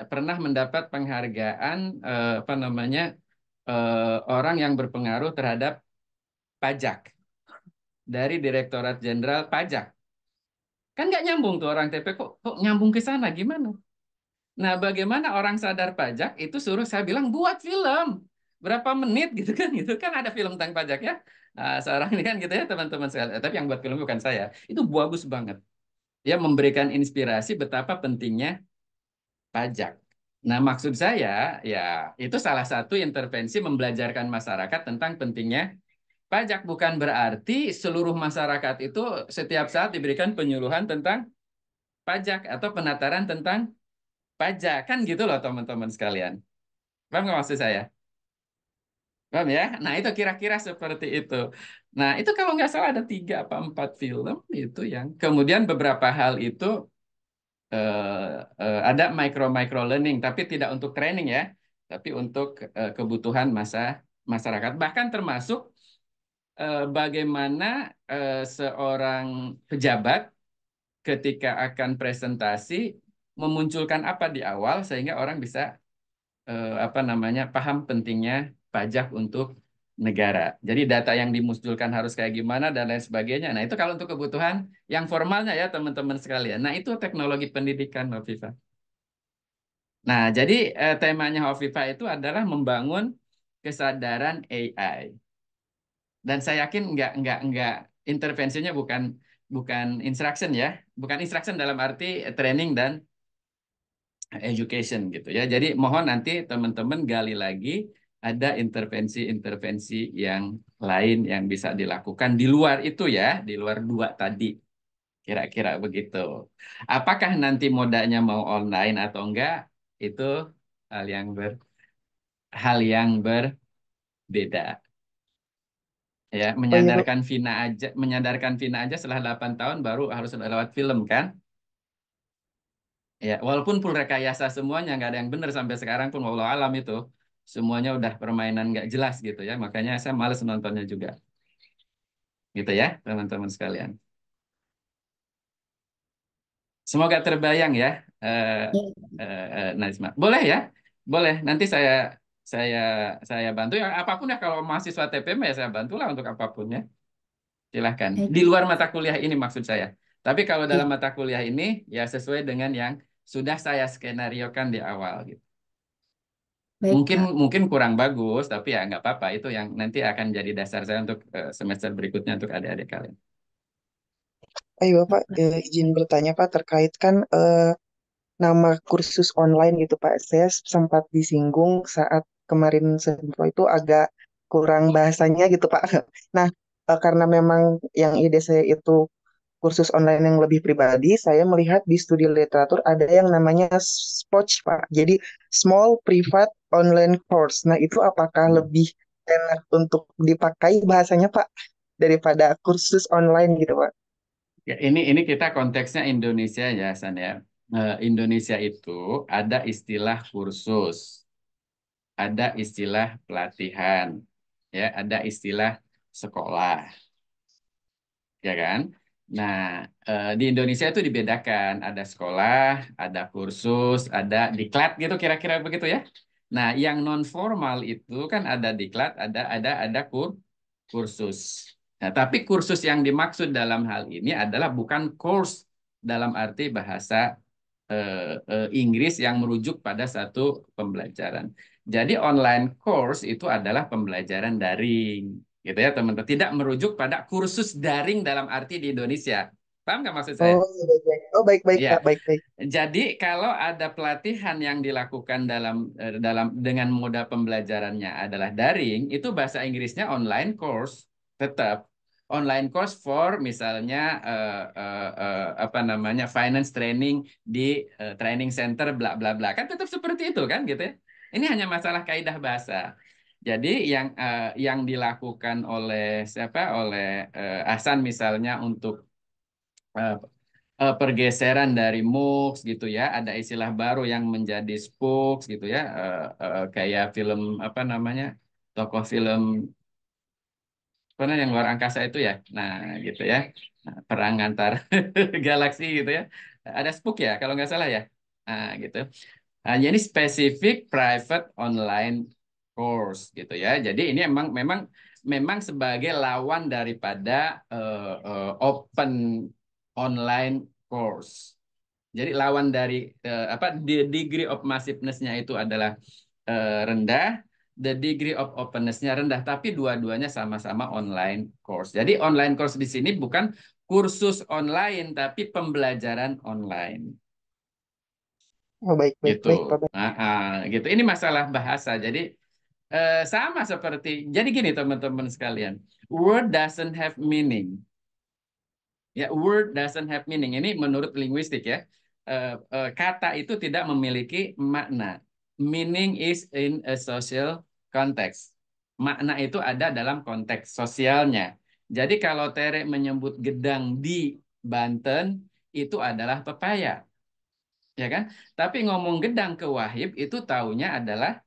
pernah mendapat penghargaan apa namanya orang yang berpengaruh terhadap pajak dari Direktorat Jenderal Pajak. Kan nggak nyambung tuh orang TP, kok nyambung ke sana gimana? Nah, bagaimana orang sadar pajak itu suruh saya bilang buat film berapa menit gitu kan ada film tentang pajak ya. Nah, seorang ini kan gitu ya teman-teman sekalian. Tapi yang buat film bukan saya. Itu bagus banget. Dia memberikan inspirasi betapa pentingnya pajak. Nah, maksud saya ya itu salah satu intervensi membelajarkan masyarakat tentang pentingnya pajak. Bukan berarti seluruh masyarakat itu setiap saat diberikan penyuluhan tentang pajak atau penataran tentang pajak kan gitu loh teman-teman sekalian. Paham nggak maksud saya? Paham ya? Nah itu kira-kira seperti itu. Nah itu kalau nggak salah ada 3 apa 4 film itu yang kemudian beberapa hal itu ada micro learning tapi tidak untuk training ya, tapi untuk kebutuhan masyarakat. Bahkan termasuk bagaimana seorang pejabat ketika akan presentasi memunculkan apa di awal sehingga orang bisa apa namanya paham pentingnya pajak untuk negara. Jadi data yang dimunculkan harus kayak gimana dan lain sebagainya. Nah, itu kalau untuk kebutuhan yang formalnya ya teman-teman sekalian. Nah, itu teknologi pendidikan Hovifa. Nah, jadi temanya Hovifa itu adalah membangun kesadaran AI. Dan saya yakin nggak intervensinya bukan bukan instruction ya, bukan instruction dalam arti training dan education gitu ya. Jadi mohon nanti teman-teman gali lagi ada intervensi-intervensi yang lain yang bisa dilakukan di luar itu ya, di luar 2 tadi. Kira-kira begitu. Apakah nanti modanya mau online atau enggak? Itu hal yang berbeda. Ya, Oh iya Pak. menyadarkan Vina aja setelah 8 tahun baru harus lewat film kan? Ya, walaupun full rekayasa semuanya nggak ada yang benar sampai sekarang pun wallahu alam itu semuanya udah permainan nggak jelas gitu ya. Makanya saya males nontonnya juga. Gitu ya, teman-teman sekalian. Semoga terbayang ya, Najma. Boleh ya, boleh. Nanti saya saya bantu ya apapun ya kalau mahasiswa TPM ya saya bantulah untuk apapun ya. Silahkan. Di luar mata kuliah ini maksud saya. Tapi kalau dalam mata kuliah ini ya sesuai dengan yang sudah saya skenariokan di awal gitu. Baik, Mungkin Pak. mungkin kurang bagus, tapi ya nggak apa-apa. Itu yang nanti akan jadi dasar saya untuk semester berikutnya untuk adik-adik kalian. Ayo Bapak, izin bertanya Pak terkait kan nama kursus online gitu Pak. Saya sempat disinggung saat kemarin sempro itu agak kurang bahasanya gitu Pak. Nah, karena memang yang ide saya itu kursus online yang lebih pribadi, saya melihat di studi literatur ada yang namanya SPOC Pak. Jadi Small Private Online Course. Nah, itu apakah lebih enak untuk dipakai bahasanya Pak daripada kursus online gitu Pak? Ya, ini kita konteksnya Indonesia ya, San ya. Indonesia itu ada istilah kursus, ada istilah pelatihan, ya, ada istilah sekolah, ya kan? Nah, di Indonesia itu dibedakan, ada sekolah, ada kursus, ada diklat gitu kira-kira begitu ya. Nah, yang non formal itu kan ada diklat, ada kursus. Nah, tapi kursus yang dimaksud dalam hal ini adalah bukan course dalam arti bahasa Inggris yang merujuk pada satu pembelajaran. Jadi online course itu adalah pembelajaran daring, gitu ya teman-teman. Tidak merujuk pada kursus daring dalam arti di Indonesia. Paham nggak maksud saya? Oh, iya, baik, baik. Oh, baik, baik, Ya. Pak. Baik, baik. Jadi kalau ada pelatihan yang dilakukan dalam dengan moda pembelajarannya adalah daring, itu bahasa Inggrisnya online course tetap. online course for misalnya apa namanya finance training di training center bla bla bla kan tetap seperti itu kan gitu ya. Ini hanya masalah kaidah bahasa. Jadi yang dilakukan oleh siapa oleh Hasan misalnya untuk eh, pergeseran dari MOOCs gitu ya, ada istilah baru yang menjadi spokes gitu ya, kayak film apa namanya tokoh film mana yang luar angkasa itu ya, nah gitu ya. Nah, perang antar galaksi gitu ya, ada spook ya kalau nggak salah ya, nah gitu. Nah, jadi spesifik private online course gitu ya. Jadi ini memang sebagai lawan daripada open online course. Jadi lawan dari apa the degree of massiveness-nya itu adalah rendah, the degree of openness-nya rendah, tapi dua-duanya sama-sama online course. Jadi online course di sini bukan kursus online, tapi pembelajaran online. Oh, baik, baik, Gitu. baik, Pak. Baik. Gitu. Ini masalah bahasa. Jadi sama seperti, jadi gini teman-teman sekalian, word doesn't have meaning. Ya, word doesn't have meaning. Ini menurut linguistik ya. Kata itu tidak memiliki makna. Meaning is in a social context. Makna itu ada dalam konteks sosialnya. Jadi kalau Tere menyebut gedang di Banten, itu adalah pepaya. Ya kan? Tapi ngomong gedang ke Wahib, itu taunya adalah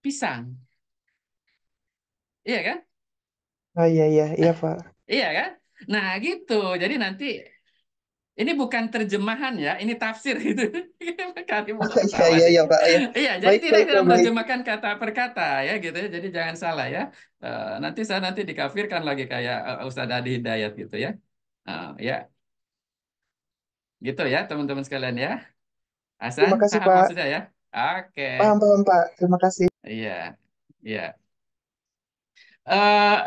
pisang. Iya kan? Oh iya, iya, iya, Pak. Iya kan? Nah gitu. Jadi nanti ini bukan terjemahan ya, ini tafsir gitu. Kali mau Iya, ketawa iya, nih. iya, Pak. Iya. Iya, jadi Baik, tidak baik, tidak Pak. Baik. menerjemahkan kata per kata ya gitu ya. Jadi jangan salah ya. Nanti saya dikafirkan lagi kayak Ustadz Adi Hidayat gitu ya. Ya, gitu ya teman-teman sekalian ya. Hasan, Terima kasih, paham Pak. maksudnya ya? Oke. Paham, paham, Pak. Terima kasih. Iya, iya.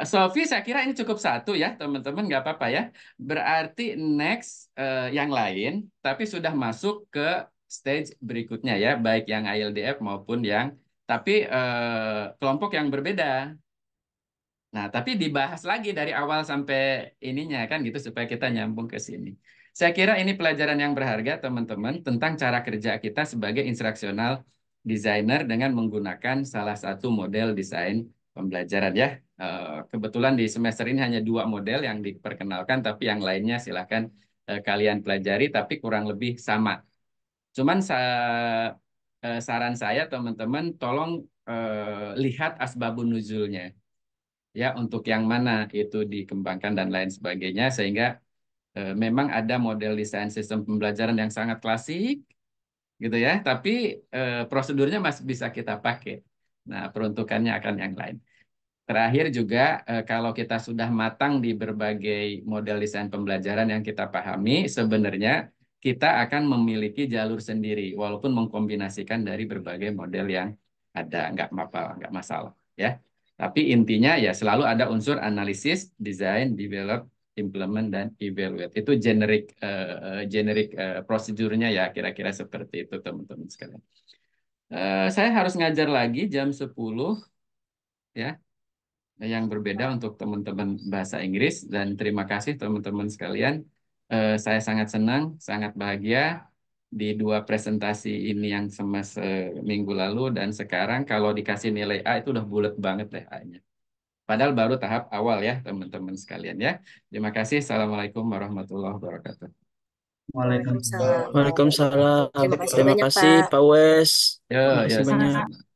Sofi, saya kira ini cukup satu ya, teman-teman, nggak apa-apa ya. Berarti next yang lain, tapi sudah masuk ke stage berikutnya ya, baik yang ILDF maupun yang, tapi kelompok yang berbeda. Nah, tapi dibahas lagi dari awal sampai ininya kan gitu supaya kita nyambung ke sini. Saya kira ini pelajaran yang berharga teman-teman tentang cara kerja kita sebagai instructional designer dengan menggunakan salah satu model desain pembelajaran ya. Kebetulan di semester ini hanya 2 model yang diperkenalkan, tapi yang lainnya silahkan kalian pelajari, tapi kurang lebih sama. Cuman saran saya teman-teman tolong lihat asbabun nuzulnya ya untuk yang mana itu dikembangkan dan lain sebagainya sehingga memang ada model desain sistem pembelajaran yang sangat klasik gitu ya tapi prosedurnya masih bisa kita pakai. Nah, peruntukannya akan yang lain. Terakhir juga kalau kita sudah matang di berbagai model desain pembelajaran yang kita pahami, sebenarnya kita akan memiliki jalur sendiri walaupun mengkombinasikan dari berbagai model yang ada, nggak masalah ya. Tapi intinya ya selalu ada unsur analisis, design, develop, implement, dan evaluate. Itu generik prosedurnya ya kira-kira seperti itu teman-teman sekalian. Saya harus ngajar lagi jam 10 ya yang berbeda untuk teman-teman bahasa Inggris dan terima kasih teman-teman sekalian. Saya sangat senang, sangat bahagia di 2 presentasi ini yang seminggu lalu dan sekarang kalau dikasih nilai A itu udah bulat banget deh A-nya. Padahal baru tahap awal ya teman-teman sekalian ya. Terima kasih. Assalamualaikum warahmatullahi wabarakatuh. Waalaikumsalam. Waalaikumsalam. Waalaikumsalam. Terima kasih Terima banyak, kasih Pak. Pak Wes. Yo, Terima yo, kasih banyak. sama-sama.